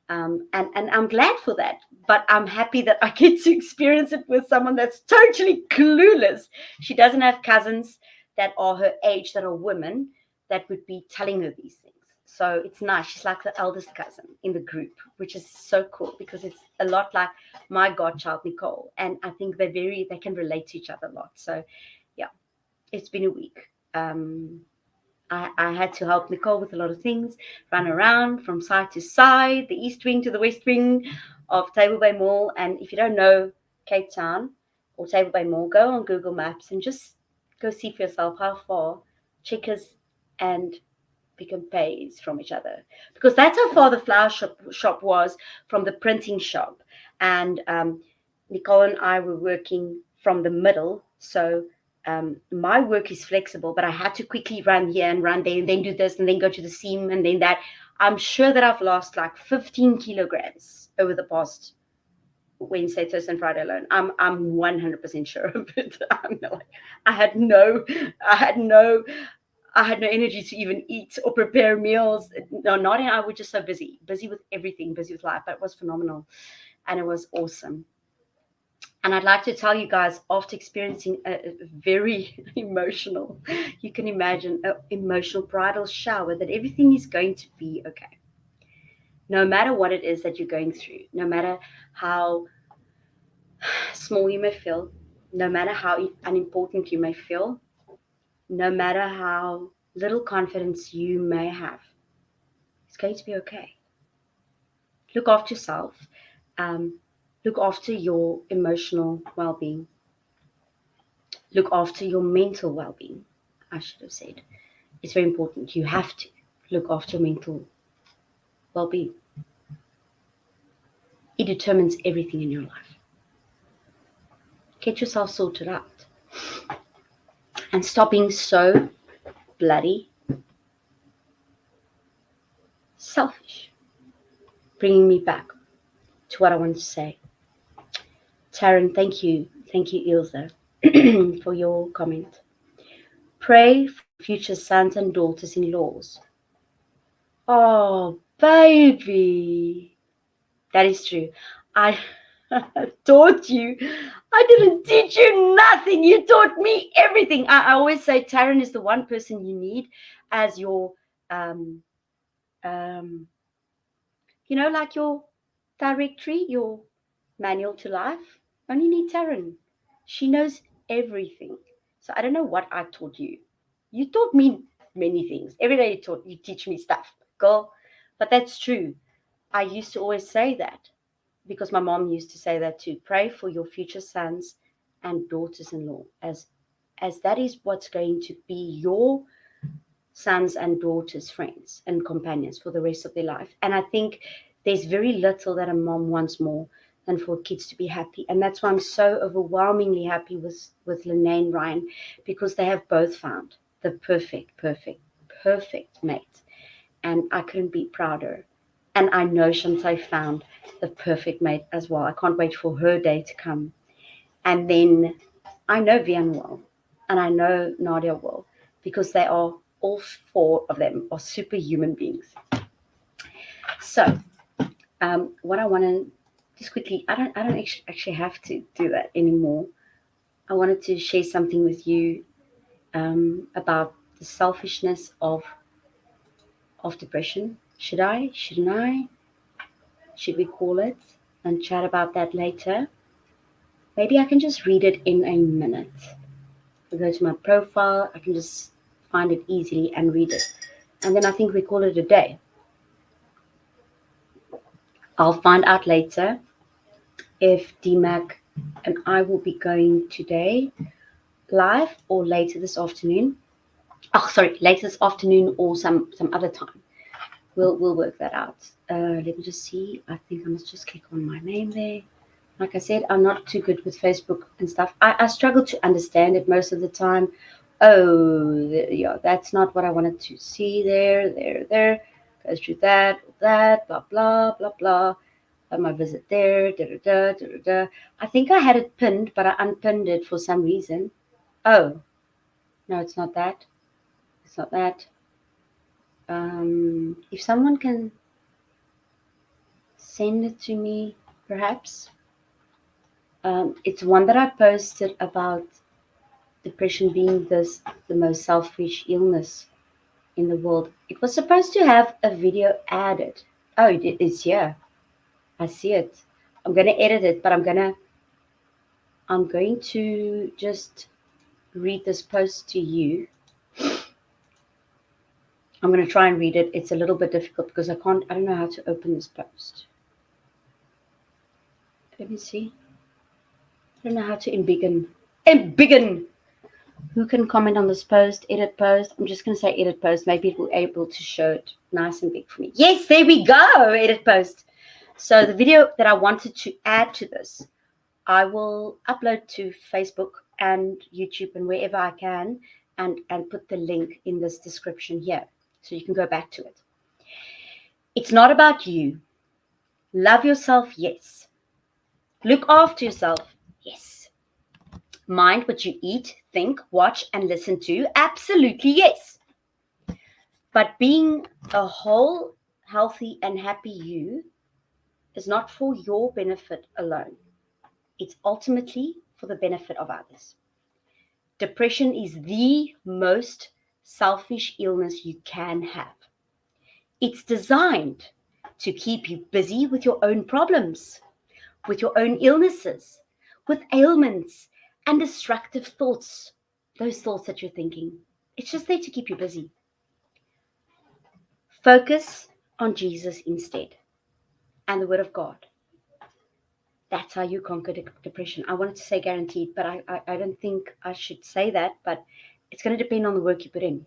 And I'm glad for that. But I'm happy that I get to experience it with someone that's totally clueless. She doesn't have cousins that are her age, that are women, that would be telling her these things. So it's nice. She's like the eldest cousin in the group, which is so cool, because it's a lot like my godchild, Nicole. And I think they can relate to each other a lot. So, yeah, it's been a week. I had to help Nicole with a lot of things, run around from side to side, the east wing to the west wing of Table Bay Mall. And if you don't know Cape Town or Table Bay Mall, go on Google Maps and just go see for yourself how far Checkers and Pick n Pay is from each other, because that's how far the flower shop was from the printing shop. And Nicole and I were working from the middle, so my work is flexible, but I had to quickly run here and run there, and then do this, and then go to the seam, and then that. I'm sure that I've lost like 15 kilograms over the past Wednesday, Thursday, and Friday alone. I'm 100% sure of it. I had no energy to even eat or prepare meals. No, Nadia and I were just so busy with everything, busy with life. But it was phenomenal, and it was awesome. And I'd like to tell you guys, after experiencing a very emotional, you can imagine, an emotional bridal shower, that everything is going to be okay. No matter what it is that you're going through, no matter how small you may feel, no matter how unimportant you may feel, no matter how little confidence you may have, it's going to be okay. Look after yourself. Look after your emotional well-being. Look after your mental well-being, I should have said. It's very important. You have to look after your mental well-being. It determines everything in your life. Get yourself sorted out. And stop being so bloody selfish. Bringing me back to what I want to say. Taryn, thank you. Thank you, Ilse, for your comment. Pray for future sons and daughters-in-laws. Oh, baby. That is true. I taught you. I didn't teach you nothing. You taught me everything. I always say Taryn is the one person you need as your, like your directory, your manual to life. Only need Taryn. She knows everything. So I don't know what I taught you. You taught me many things. Every day you teach me stuff, girl. But that's true. I used to always say that, because my mom used to say that too. Pray for your future sons and daughters-in-law, as that is what's going to be your sons and daughters' friends and companions for the rest of their life. And I think there's very little that a mom wants more than for kids to be happy. And that's why I'm so overwhelmingly happy with Lene and Ryan, because they have both found the perfect mate. And I couldn't be prouder. And I know Shantae found the perfect mate as well. I can't wait for her day to come. And then I know Vian will, and I know Nadia will, because they are, all four of them are superhuman beings. So what I want to just quickly, I don't actually have to do that anymore. I wanted to share something with you about the selfishness of depression. Should I? Shouldn't I? Should we call it and chat about that later? Maybe I can just read it in a minute. I go to my profile, I can just find it easily and read it. And then I think we call it a day. I'll find out later if DMAC and I will be going today live or later this afternoon. Oh, sorry, later this afternoon or some other time. We'll work that out. Let me just see. I think I must just click on my name there. Like I said, I'm not too good with Facebook and stuff. I struggle to understand it most of the time. Oh, yeah, that's not what I wanted to see there. Goes through that, blah, blah, blah, blah. My visit there, da. I think I had it pinned, but I unpinned it for some reason. Oh, no, it's not that. It's not that. If someone can send it to me, perhaps. It's one that I posted about depression being the most selfish illness in the world. It was supposed to have a video added. Oh, it's here. I see it. I'm going to edit it, but I'm going to just read this post to you. I'm going to try and read it. It's a little bit difficult because I don't know how to open this post. Let me see. I don't know how to embiggen. Who can comment on this post? Edit post. I'm just going to say edit post. Maybe it will be able to show it nice and big for me. Yes, there we go. Edit post. So the video that I wanted to add to this, I will upload to Facebook and YouTube and wherever I can, and put the link in this description here so you can go back to it. It's not about you. Love yourself, yes. Look after yourself, yes. Mind what you eat, think, watch, and listen to, absolutely yes. But being a whole, healthy, and happy you is not for your benefit alone. It's ultimately for the benefit of others. Depression is the most selfish illness you can have. It's designed to keep you busy with your own problems, with your own illnesses, with ailments and destructive thoughts, those thoughts that you're thinking. It's just there to keep you busy. Focus on Jesus instead and the Word of God. That's how you conquer depression. I wanted to say guaranteed, but I don't think I should say that, but it's going to depend on the work you put in.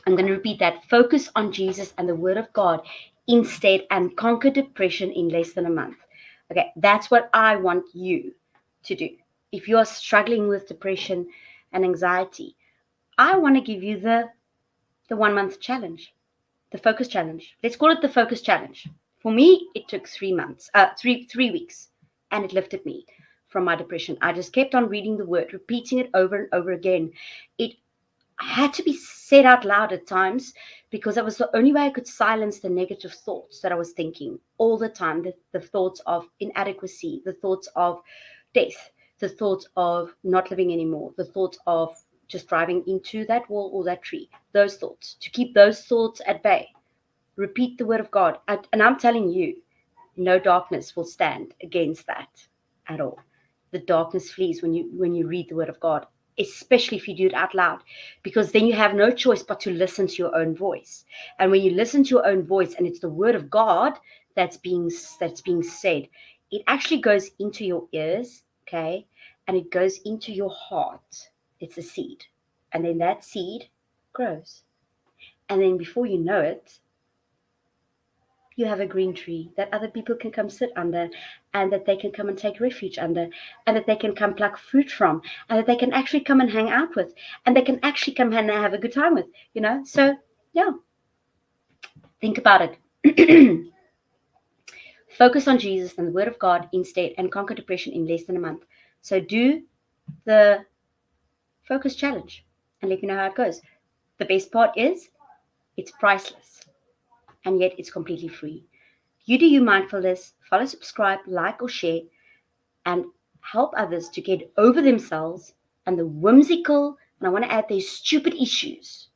I'm going to repeat that. Focus on Jesus and the Word of God instead and conquer depression in less than a month. Okay, that's what I want you to do. If you are struggling with depression and anxiety, I want to give you the 1 month challenge, the focus challenge. Let's call it the focus challenge. For me, it took 3 months, 3 weeks, and it lifted me from my depression. I just kept on reading the Word, repeating it over and over again. It had to be said out loud at times because that was the only way I could silence the negative thoughts that I was thinking all the time. The thoughts of inadequacy, the thoughts of death, the thoughts of not living anymore, the thoughts of just driving into that wall or that tree, those thoughts. To keep those thoughts at bay, repeat the Word of God. And I'm telling you, no darkness will stand against that at all. The darkness flees when you read the Word of God, especially if you do it out loud, because then you have no choice but to listen to your own voice. And when you listen to your own voice and it's the Word of God that's being said, it actually goes into your ears, okay, and it goes into your heart. It's a seed, and then that seed grows, and then before you know it, you have a green tree that other people can come sit under, and that they can come and take refuge under, and that they can come pluck fruit from, and that they can actually come and hang out with, and they can actually come and have a good time with, So, yeah, think about it. Focus on Jesus and the Word of God instead, and conquer depression in less than a month. So do the focus challenge and let me know how it goes. The best part is it's priceless, and yet it's completely free. You do you mindfulness, follow, subscribe, like, or share, and help others to get over themselves and the whimsical, and I want to add, these stupid issues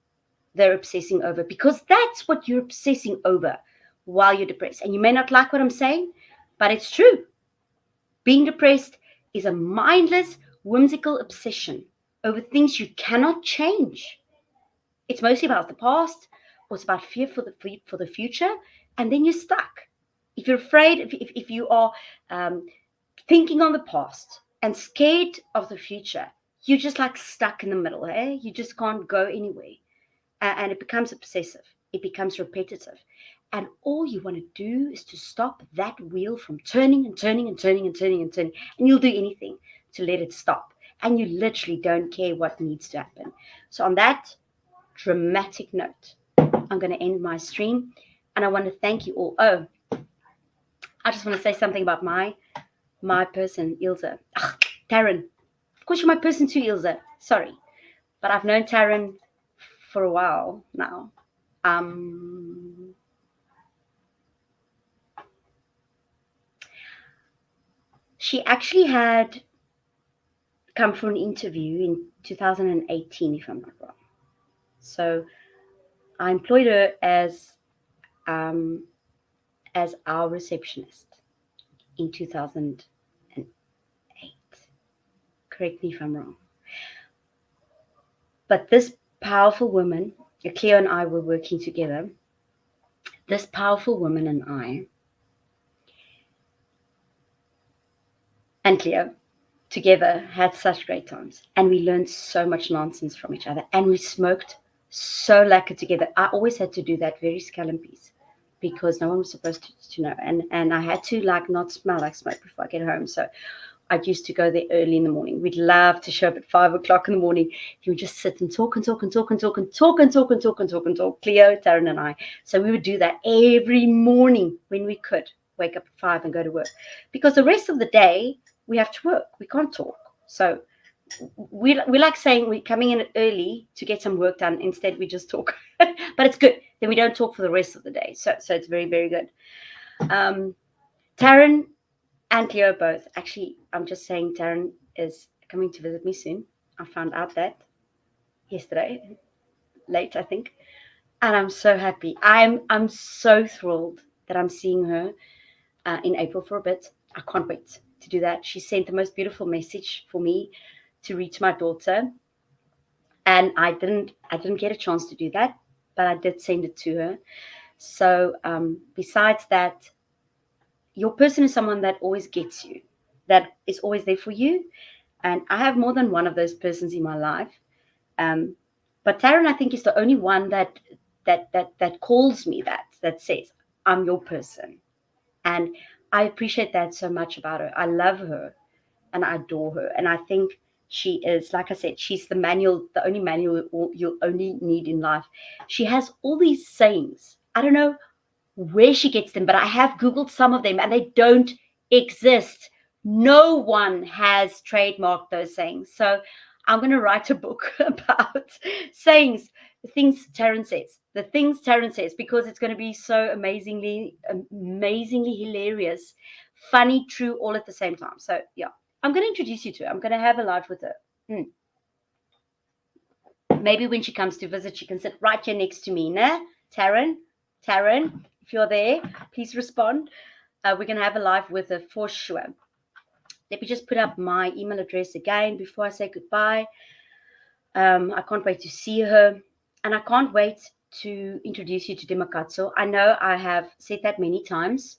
they're obsessing over, because that's what you're obsessing over while you're depressed. And you may not like what I'm saying, but it's true. Being depressed is a mindless, whimsical obsession over things you cannot change. It's mostly about the past, or it's about fear for the future, and then you're stuck. If you're afraid, if you are thinking on the past and scared of the future, you're just like stuck in the middle. You just can't go anywhere, and it becomes obsessive. It becomes repetitive, and all you want to do is to stop that wheel from turning and turning and turning and turning and turning, and you'll do anything to let it stop. And you literally don't care what needs to happen. So on that dramatic note, I'm going to end my stream, and I want to thank you all. Oh, I just want to say something about my person, Ilse. Taryn. Of course, you're my person too, Ilse. Sorry. But I've known Taryn for a while now. She actually had come for an interview in 2018, if I'm not wrong. So I employed her as our receptionist in 2008. Correct me if I'm wrong. But this powerful woman, Cleo and I were working together. This powerful woman and I, and Cleo, together had such great times. And we learned so much nonsense from each other. And we smoked so lacquer together. I always had to do that very scalloppies, because no one was supposed to know. And I had to not smell like smoke before I get home. So I used to go there early in the morning. We'd love to show up at 5 o'clock in the morning. You would just sit and talk and talk and talk and talk and talk and talk and talk and talk and talk. Cleo, Taryn, and I. So we would do that every morning when we could. Wake up at 5 and go to work. Because the rest of the day, we have to work. We can't talk. So we like saying we're coming in early to get some work done. Instead, we just talk. But it's good. Then we don't talk for the rest of the day. So it's very, very good. Taryn and Cleo both. Actually, I'm just saying Taryn is coming to visit me soon. I found out that yesterday, late, I think. And I'm so happy. I'm so thrilled that I'm seeing her in April for a bit. I can't wait to do that. She sent the most beautiful message for me to read to my daughter. And I didn't get a chance to do that, but I did send it to her. So besides that, your person is someone that always gets you, that is always there for you. And I have more than one of those persons in my life. But Taryn, I think, is the only one that calls me that says, I'm your person. And I appreciate that so much about her. I love her and I adore her. And I think she is, like I said, she's the only manual you'll only need in life. She has all these sayings. I don't know where she gets them, but I have Googled some of them and they don't exist. No one has trademarked those sayings. So I'm going to write a book about sayings, the things Taryn says, because it's going to be so amazingly hilarious, funny, true, all at the same time. So yeah, I'm going to introduce you to her. I'm going to have a live with her. Maybe when she comes to visit, she can sit right here next to me, nah? Taryn, if you're there, please respond. We're going to have a live with her for sure. Let me just put up my email address again before I say goodbye. I can't wait to see her. And I can't wait to introduce you to Demakatso. I know I have said that many times.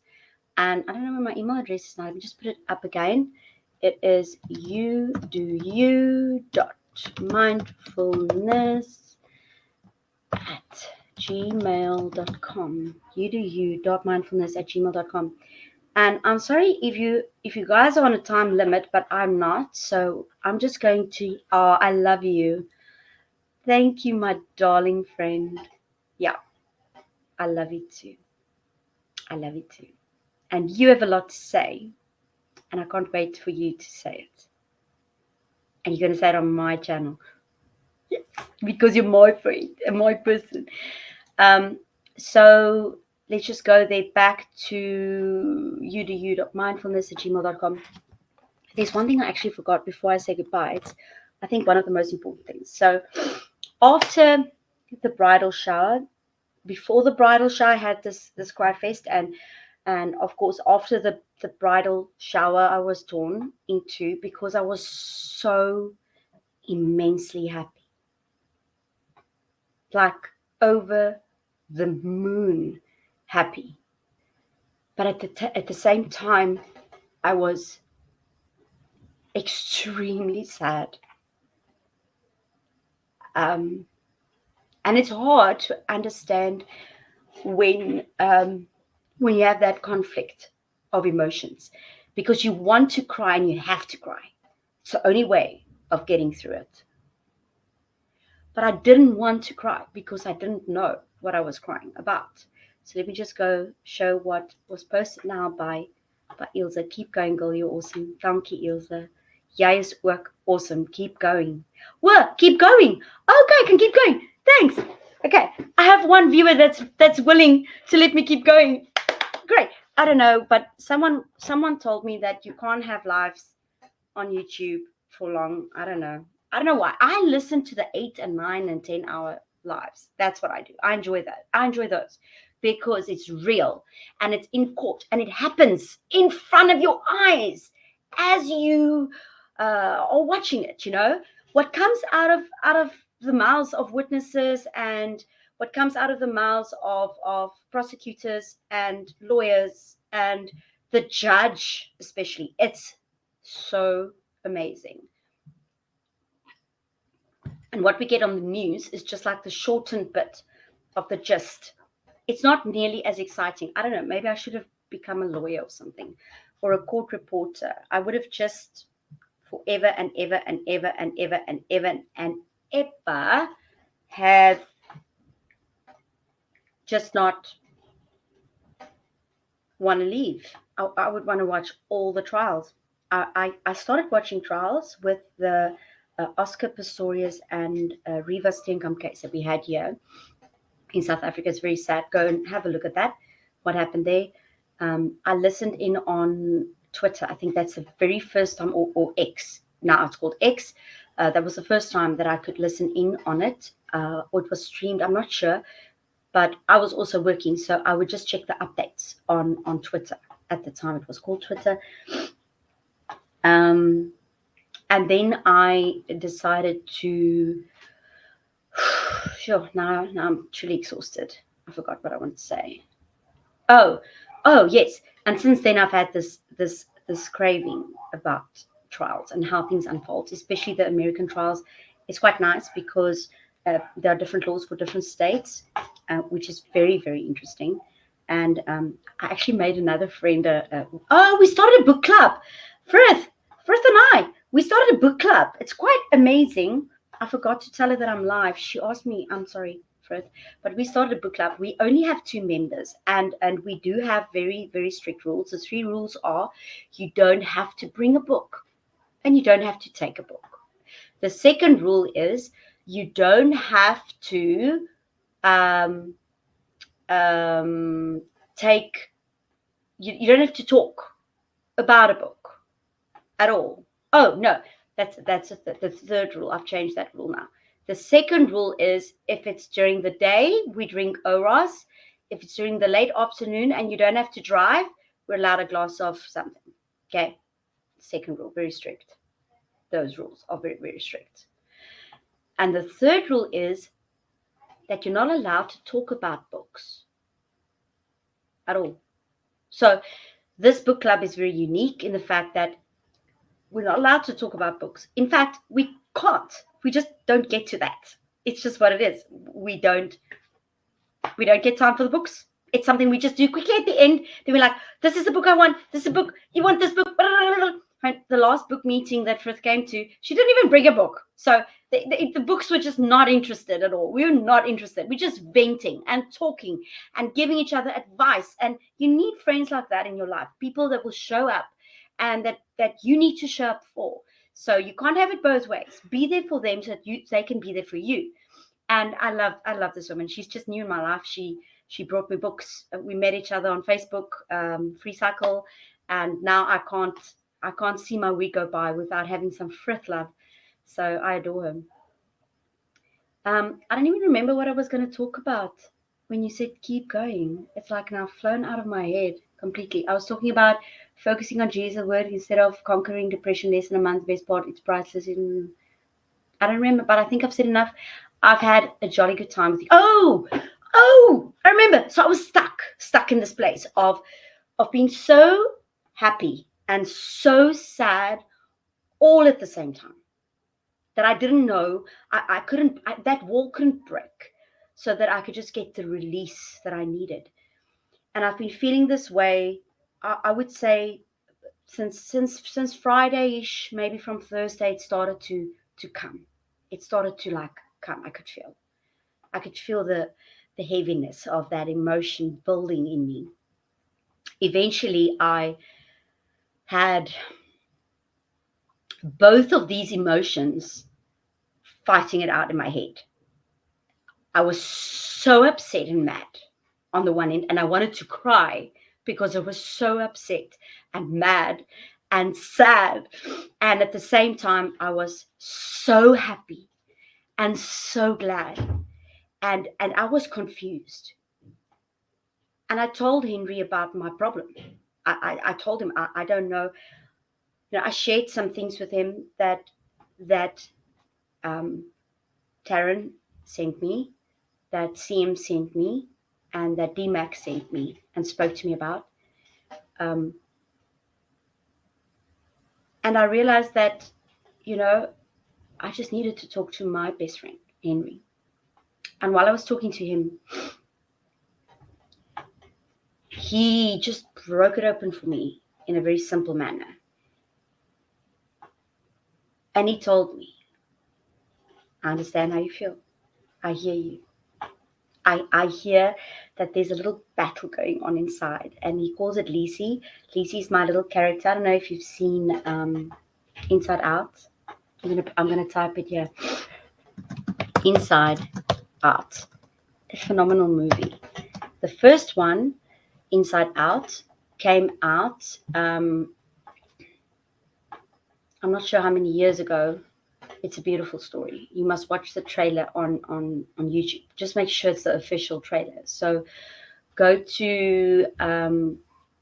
And I don't know where my email address is now. Let me just put it up again. It is youdomindfulness gmail.com. youdoyou.mindfulness@gmail.com. And I'm sorry if you guys are on a time limit, but I'm not. So I'm just going to. Oh, I love you. Thank you, my darling friend. Yeah, I love you too. I love you too. And you have a lot to say, and I can't wait for you to say it. And you're going to say it on my channel. Yes, because you're my friend and my person. So let's just go there back to youdoyou.mindfulness@gmail.com. There's one thing I actually forgot before I say goodbye. It's, I think, one of the most important things. So after the bridal shower, before the bridal shower, I had this cry fest, and of course after the bridal shower, I was torn in two because I was so immensely happy, like over the moon happy. But at the same time, I was extremely sad. And it's hard to understand when you have that conflict of emotions, because you want to cry and you have to cry. It's the only way of getting through it. But I didn't want to cry because I didn't know what I was crying about. So let me just go show what was posted now by Ilse. Keep going, girl. You're awesome. Thank you, Ilse. Jy is ook awesome. Keep going. Well, keep going. Okay, I can keep going. Thanks. Okay, I have one viewer that's willing to let me keep going. Great. I don't know, but someone told me that you can't have lives on YouTube for long. I don't know why. I listen to the 8 and 9 and 10 hour lives. That's what I do. I enjoy that. I enjoy those because it's real and it's in court and it happens in front of your eyes as you are watching it. You know what comes out of the mouths of witnesses and what comes out of the mouths of prosecutors and lawyers and the judge, especially. It's so amazing. And what we get on the news is just like the shortened bit of the gist. It's not nearly as exciting. I don't know, maybe I should have become a lawyer or something, or a court reporter. I would have just forever and ever and ever and ever and ever and ever have just not want to leave. I would want to watch all the trials. I started watching trials with the Oscar Pistorius and Riva Steenkamp case that we had here in South Africa. It's very sad. Go and have a look at that, what happened there. I listened in on Twitter. I think that's the very first time, or X. Now it's called X. That was the first time that I could listen in on it. Or it was streamed, I'm not sure. But I was also working, so I would just check the updates on Twitter. At the time, it was called Twitter. And then I decided to. Sure, now I'm truly exhausted. I forgot what I wanted to say. Oh, yes. And since then, I've had this craving about trials and how things unfold, especially the American trials. It's quite nice because there are different laws for different states, which is very, very interesting. And I actually made another friend. We started a book club. Frith and we started a book club. It's quite amazing. I forgot to tell her that I'm live. She asked me, I'm sorry, Frith, but we started a book club. We only have 2 members, and we do have very, very strict rules. The 3 rules are: you don't have to bring a book, and you don't have to take a book. The second rule is you don't have to you don't have to talk about a book at all. Oh no, that's the third rule. I've changed that rule now. The second rule is if it's during the day, we drink Oros. If it's during the late afternoon and you don't have to drive, we're allowed a glass of something. Okay, second rule, very strict. Those rules are very, very strict. And the third rule is that you're not allowed to talk about books at all. So this book club is very unique in the fact that we're not allowed to talk about books. In fact, we can't. We just don't get to that. It's just what it is. We don't We don't get time for the books. It's something we just do quickly at the end. Then we're like, this is the book I want. This is the book. You want this book? The last book meeting that Frith came to, she didn't even bring a book. So the books were just not interested at all. We were not interested. We're just venting and talking and giving each other advice. And you need friends like that in your life, people that will show up and that you need to show up for. So you can't have it both ways. Be there for them so that they can be there for you. And I love this woman. She's just new in my life. She brought me books. We met each other on Facebook, Free Cycle, and now I can't see my week go by without having some Frith love. So I adore him. I don't even remember what I was going to talk about when you said keep going. It's like now flown out of my head completely. I was talking about focusing on Jesus' word instead of conquering depression less than a month. Best part, it's priceless. I don't remember, but I think I've said enough. I've had a jolly good time with you. Oh, I remember. So I was stuck in this place of being so happy and so sad all at the same time that I didn't know. I couldn't, that wall couldn't break so that I could just get the release that I needed. And I've been feeling this way, I would say, since Friday-ish, maybe from Thursday, it started to come. It started to like come. I could feel the heaviness of that emotion building in me. Eventually, I had both of these emotions fighting it out in my head. I was so upset and mad on the one end, and I wanted to cry because I was so upset and mad and sad. And at the same time, I was so happy and so glad. And I was confused. And I told Henry about my problem. I told him, I don't know. I shared some things with him that Taryn sent me, that CM sent me, and that DMAC sent me and spoke to me about. And I realized that, I just needed to talk to my best friend, Henry. And while I was talking to him, he just broke it open for me in a very simple manner. And he told me, I understand how you feel. I hear you. I hear that there's a little battle going on inside. And he calls it Lisi. Lisi is my little character. I don't know if you've seen Inside Out. I'm gonna type it here. Inside Out. A phenomenal movie. The first one, Inside Out, came out, I'm not sure how many years ago. It's a beautiful story. You must watch the trailer on YouTube. Just make sure it's the official trailer. So go to the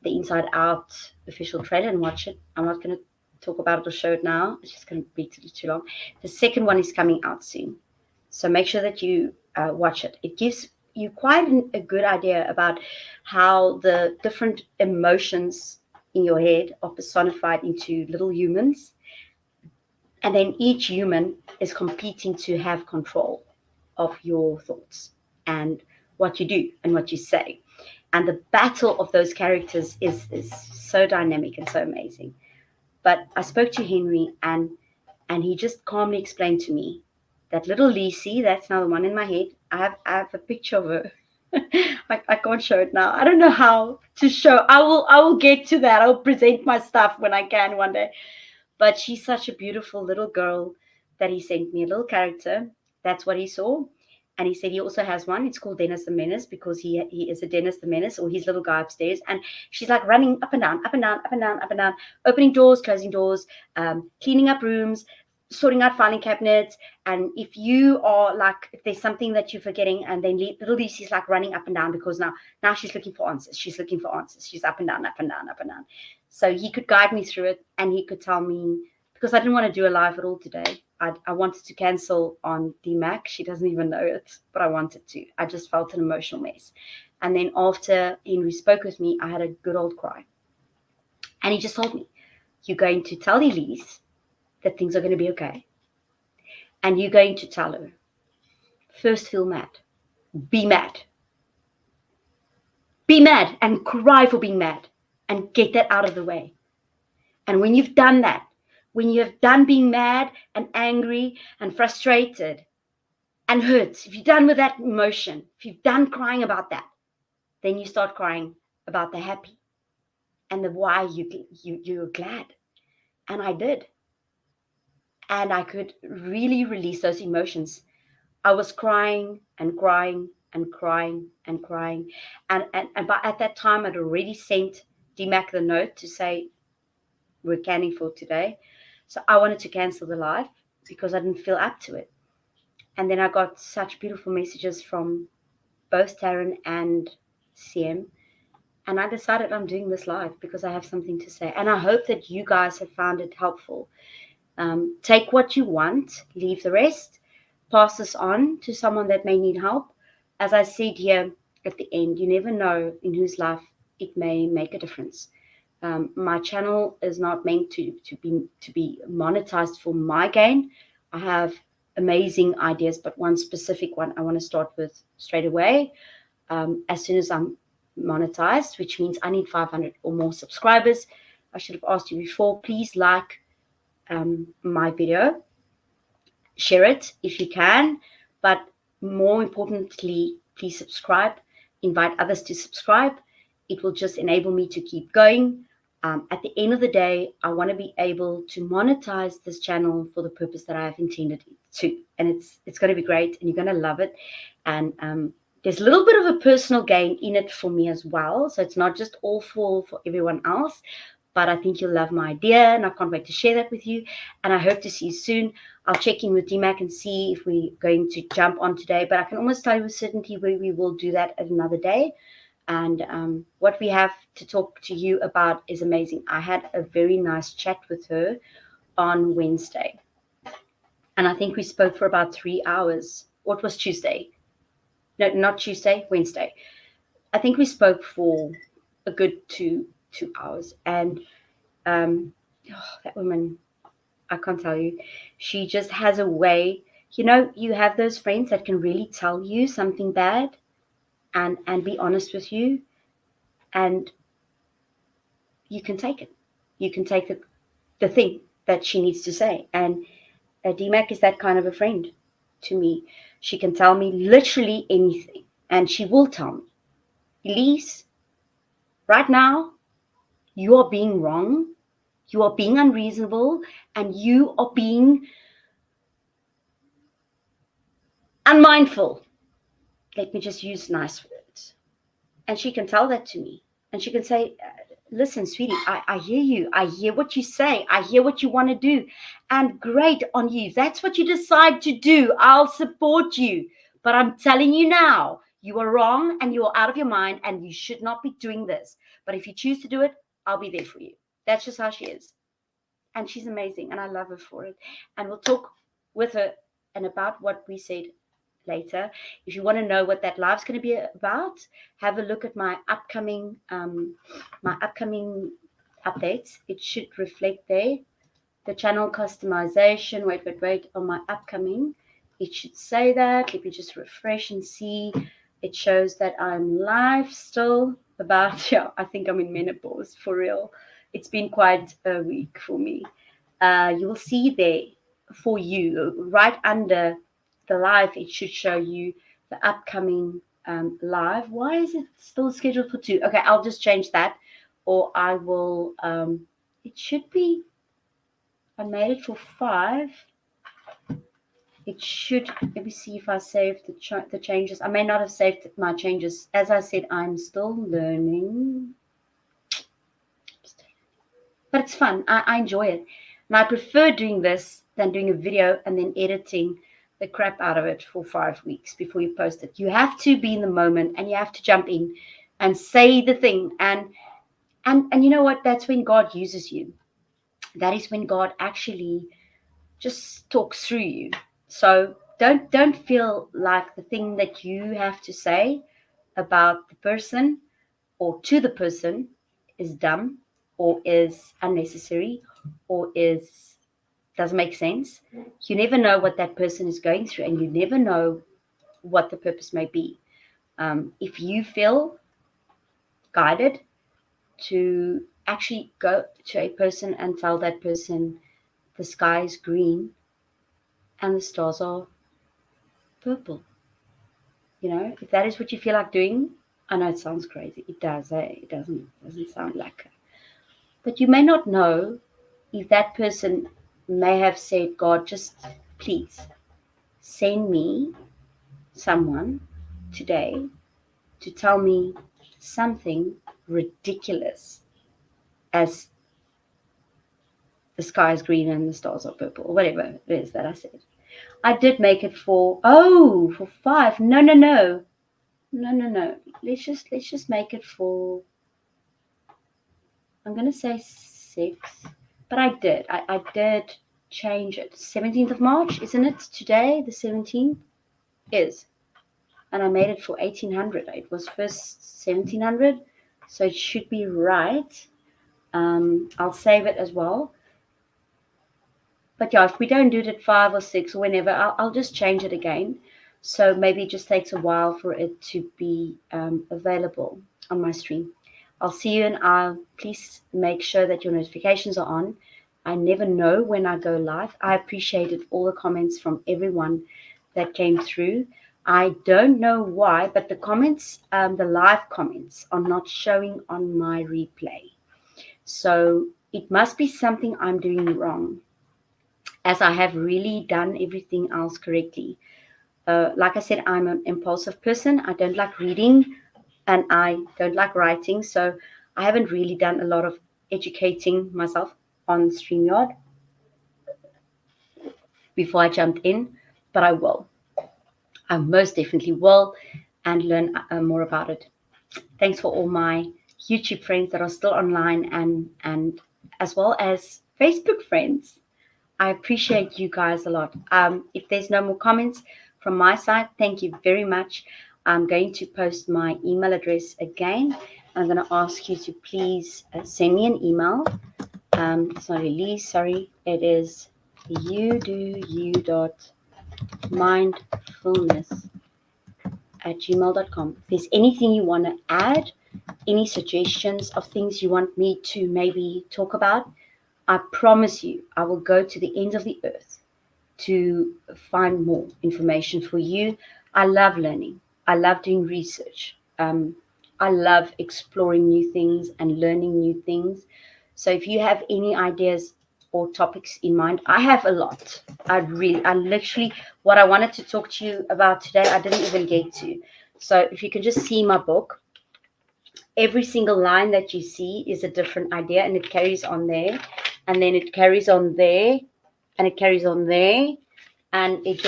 Inside Out official trailer and watch it. I'm not going to talk about it or show it now. It's just going to be too long. The second one is coming out soon. So make sure that you watch it. It gives you quite a good idea about how the different emotions in your head are personified into little humans. And then each human is competing to have control of your thoughts and what you do and what you say. And the battle of those characters is so dynamic and so amazing. But I spoke to Henry, and he just calmly explained to me that little Lisi, that's now the one in my head. I have a picture of her. I can't show it now. I don't know how to show. I will get to that. I'll present my stuff when I can one day. But she's such a beautiful little girl that he sent me, a little character. That's what he saw. And he said he also has one. It's called Dennis the Menace because he is a Dennis the Menace, or his little guy upstairs. And she's like running up and down, up and down, up and down, up and down, opening doors, closing doors, cleaning up rooms, sorting out filing cabinets. And if you are like, if there's something that you're forgetting, and then little Lucy's like running up and down because now she's looking for answers. She's looking for answers. She's up and down, up and down, up and down. So he could guide me through it, and he could tell me, because I didn't want to do a live at all today. I wanted to cancel on DMAC. She doesn't even know it, but I wanted to. I just felt an emotional mess. And then after Henry spoke with me, I had a good old cry. And he just told me, you're going to tell Elise that things are going to be okay. And you're going to tell her, first feel mad. Be mad. Be mad and cry for being mad and get that out of the way. And when you've done that, when you have done being mad and angry and frustrated and hurt, if you're done with that emotion, if you've done crying about that, then you start crying about the happy and the why you're glad. And I did. And I could really release those emotions. I was crying and crying and crying and crying. And by at that time, I'd already sent DMAC the note to say, we're canning for today. So I wanted to cancel the live because I didn't feel up to it. And then I got such beautiful messages from both Taryn and CM. And I decided I'm doing this live because I have something to say. And I hope that you guys have found it helpful. Take what you want, leave the rest, pass this on to someone that may need help. As I said here at the end, you never know in whose life it may make a difference. My channel is not meant to be monetized for my gain. I have amazing ideas, but one specific one I want to start with straight away. As soon as I'm monetized, which means I need 500 or more subscribers. I should have asked you before, please like my video, share it if you can, but more importantly, please subscribe, invite others to subscribe. It will just enable me to keep going. At the end of the day, I want to be able to monetize this channel for the purpose that I have intended it to, and it's going to be great, and you're going to love it. And there's a little bit of a personal gain in it for me as well, so it's not just all for everyone else. But I think you'll love my idea, and I can't wait to share that with you. And I hope to see you soon. I'll check in with DMAC and see if we're going to jump on today. But I can almost tell you with certainty where we will do that at another day. And what we have to talk to you about is amazing. I had a very nice chat with her on Wednesday. And I think we spoke for about 3 hours. Or it was Tuesday. No, not Tuesday, Wednesday. I think we spoke for a good 2 hours. And that woman, I can't tell you, she just has a way. You know, you have those friends that can really tell you something bad and be honest with you, and you can take it. You can take the thing that she needs to say. And DMAC is that kind of a friend to me. She can tell me literally anything, and she will tell me, Elise, right now, you are being wrong, you are being unreasonable, and you are being unmindful. Let me just use nice words. And she can tell that to me. And she can say, listen, sweetie, I hear you. I hear what you say. I hear what you want to do. And great on you. That's what you decide to do. I'll support you. But I'm telling you now, you are wrong and you are out of your mind and you should not be doing this. But if you choose to do it, I'll be there for you. That's just how she is. And she's amazing. And I love her for it. And we'll talk with her and about what we said later. If you want to know what that live's going to be about, have a look at my upcoming updates. It should reflect there. The channel customization. Wait. On my upcoming, it should say that. Let me just refresh and see. It shows that I'm live still about, I think I'm in menopause for real. It's been quite a week for me. You will see there for you, right under the live, it should show you the upcoming live. Why is it still scheduled for 2? Okay, I'll just change that, or I will, it should be, I made it for 5. It should, let me see if I saved the changes. I may not have saved my changes. As I said, I'm still learning. But it's fun. I enjoy it. And I prefer doing this than doing a video and then editing the crap out of it for 5 weeks before you post it. You have to be in the moment and you have to jump in and say the thing. And you know what? That's when God uses you. That is when God actually just talks through you. So don't feel like the thing that you have to say about the person or to the person is dumb or is unnecessary or doesn't make sense. You never know what that person is going through, and you never know what the purpose may be. If you feel guided to actually go to a person and tell that person the sky is green and the stars are purple. You know, if that is what you feel like doing, I know it sounds crazy. It does, eh? It doesn't sound like it. But you may not know if that person may have said, God, just please send me someone today to tell me something ridiculous as the sky is green and the stars are purple, or whatever it is that I said. I did make it for 5. No. Let's just make it for, I'm gonna say 6. But I did change it. 17th of March, isn't it? Today, the 17th is. And I made it for 1800. It was first 1700, so it should be right. I'll save it as well. But yeah, if we don't do it at 5 or 6 or whenever, I'll just change it again. So maybe it just takes a while for it to be available on my stream. I'll see you, and please make sure that your notifications are on. I never know when I go live. I appreciated all the comments from everyone that came through. I don't know why, but the comments, the live comments, are not showing on my replay. So it must be something I'm doing wrong, as I have really done everything else correctly. Like I said, I'm an impulsive person. I don't like reading and I don't like writing. So I haven't really done a lot of educating myself on StreamYard before I jumped in, but I will. I most definitely will, and learn more about it. Thanks for all my YouTube friends that are still online, and as well as Facebook friends. I appreciate you guys a lot. If there's no more comments from my side, thank you very much. I'm going to post my email address again. I'm going to ask you to please send me an email. It's not Elise, sorry. It is youdoyou.mindfulness@gmail.com. If there's anything you want to add, any suggestions of things you want me to maybe talk about, I promise you, I will go to the ends of the earth to find more information for you. I love learning. I love doing research. I love exploring new things and learning new things. So if you have any ideas or topics in mind, I have a lot. I literally, what I wanted to talk to you about today, I didn't even get to. So if you can just see my book, every single line that you see is a different idea, and it carries on there, and then it carries on there, and it carries on there, and it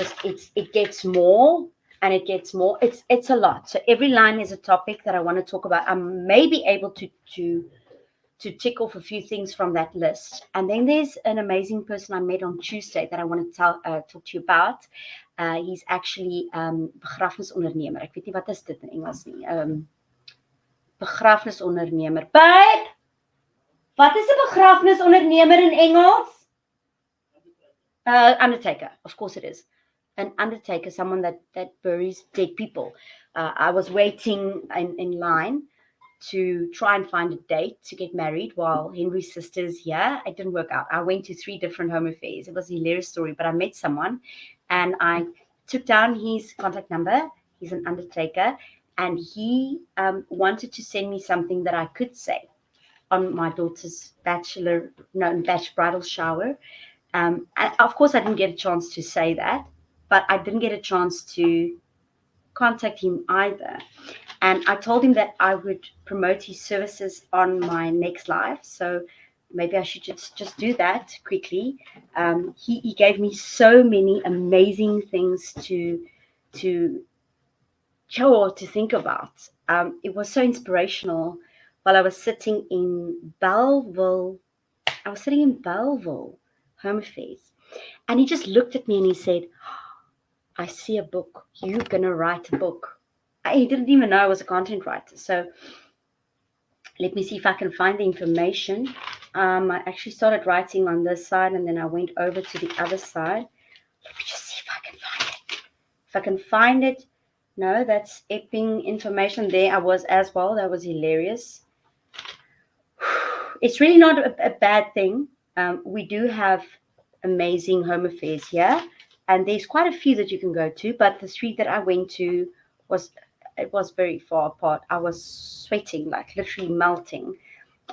gets more, and it gets more. It's a lot. So every line is a topic that I want to talk about. I may be able to tick off a few things from that list. And then there's an amazing person I met on Tuesday that I want to talk to you about. He's actually begrafenisondernemer. Ek weet nie wat is dit in Engels nie. Begrafenisondernemer. Babe, wat is 'n begrafenisondernemer in Engels? Undertaker. Of course it is. An undertaker, someone that buries dead people. I was waiting in line to try and find a date to get married while Henry's sister's here. It didn't work out. I went to 3 different home affairs. It was a hilarious story, but I met someone and I took down his contact number. He's an undertaker, and he wanted to send me something that I could say on my daughter's bridal shower. And of course, I didn't get a chance to say that, but I didn't get a chance to contact him either. And I told him that I would promote his services on my next live. So maybe I should just do that quickly. He gave me so many amazing things to think about. It was so inspirational while I was sitting in Belleville. Home Affairs. And he just looked at me and he said, I see a book. You're going to write a book. He didn't even know I was a content writer. So let me see if I can find the information. I actually started writing on this side and then I went over to the other side. Let me just see if I can find it. If I can find it No, that's epping information there. I was as well. That was hilarious. It's really not a bad thing. We do have amazing home affairs here, and there's quite a few that you can go to. But the street that I went to was very far apart. I was sweating, like literally melting,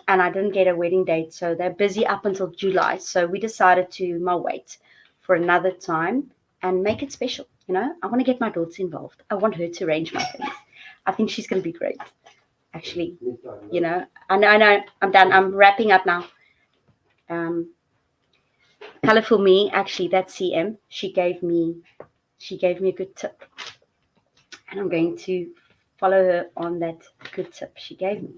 and I didn't get a wedding date, so they're busy up until July. So we decided to wait for another time and make it special. I want to get my daughter involved. I want her to arrange my things. I think she's going to be great. Actually, I know, I'm done. I'm wrapping up now. Colorful Me, actually, that's CM. She gave me a good tip, and I'm going to follow her on that good tip she gave me.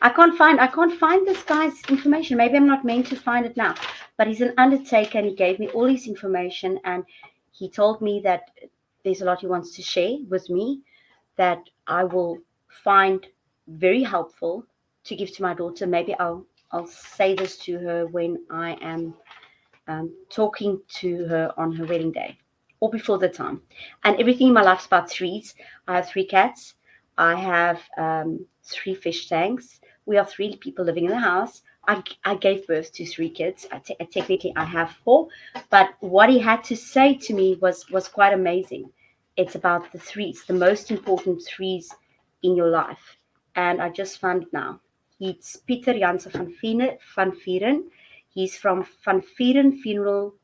I can't find this guy's information. Maybe I'm not meant to find it now, but he's an undertaker, and he gave me all his information, and he told me that there's a lot he wants to share with me that I will find very helpful to give to my daughter. Maybe I'll say this to her when I am talking to her on her wedding day or before the time. And everything in my life is about threes. I have 3 cats. I have 3 fish tanks. We are 3 people living in the house. I gave birth to 3 kids. Technically, I have 4. But what he had to say to me was quite amazing. It's about the threes, the most important threes in your life. And I just found it now. It's Pieter Jansen van Vieren. He's from Van Vieren Funeral,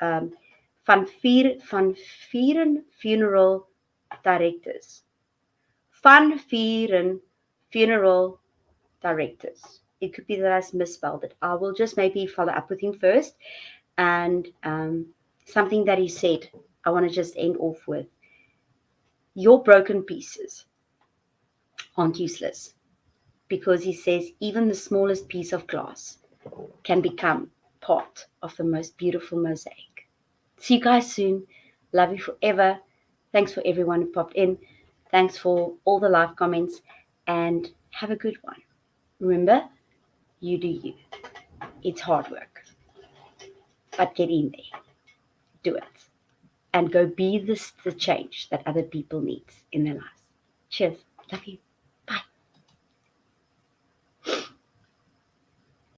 Van Vieren Funeral Directors. Van Vieren Funeral Directors. It could be that I misspelled it. I will just maybe follow up with him first. And something that he said, I want to just end off with. Your broken pieces aren't useless, because he says even the smallest piece of glass can become part of the most beautiful mosaic. See you guys soon. Love you forever. Thanks for everyone who popped in. Thanks for all the live comments, and have a good one. Remember, you do you. It's hard work, but get in there. Do it. And go be the change that other people need in their lives. Cheers. Love you.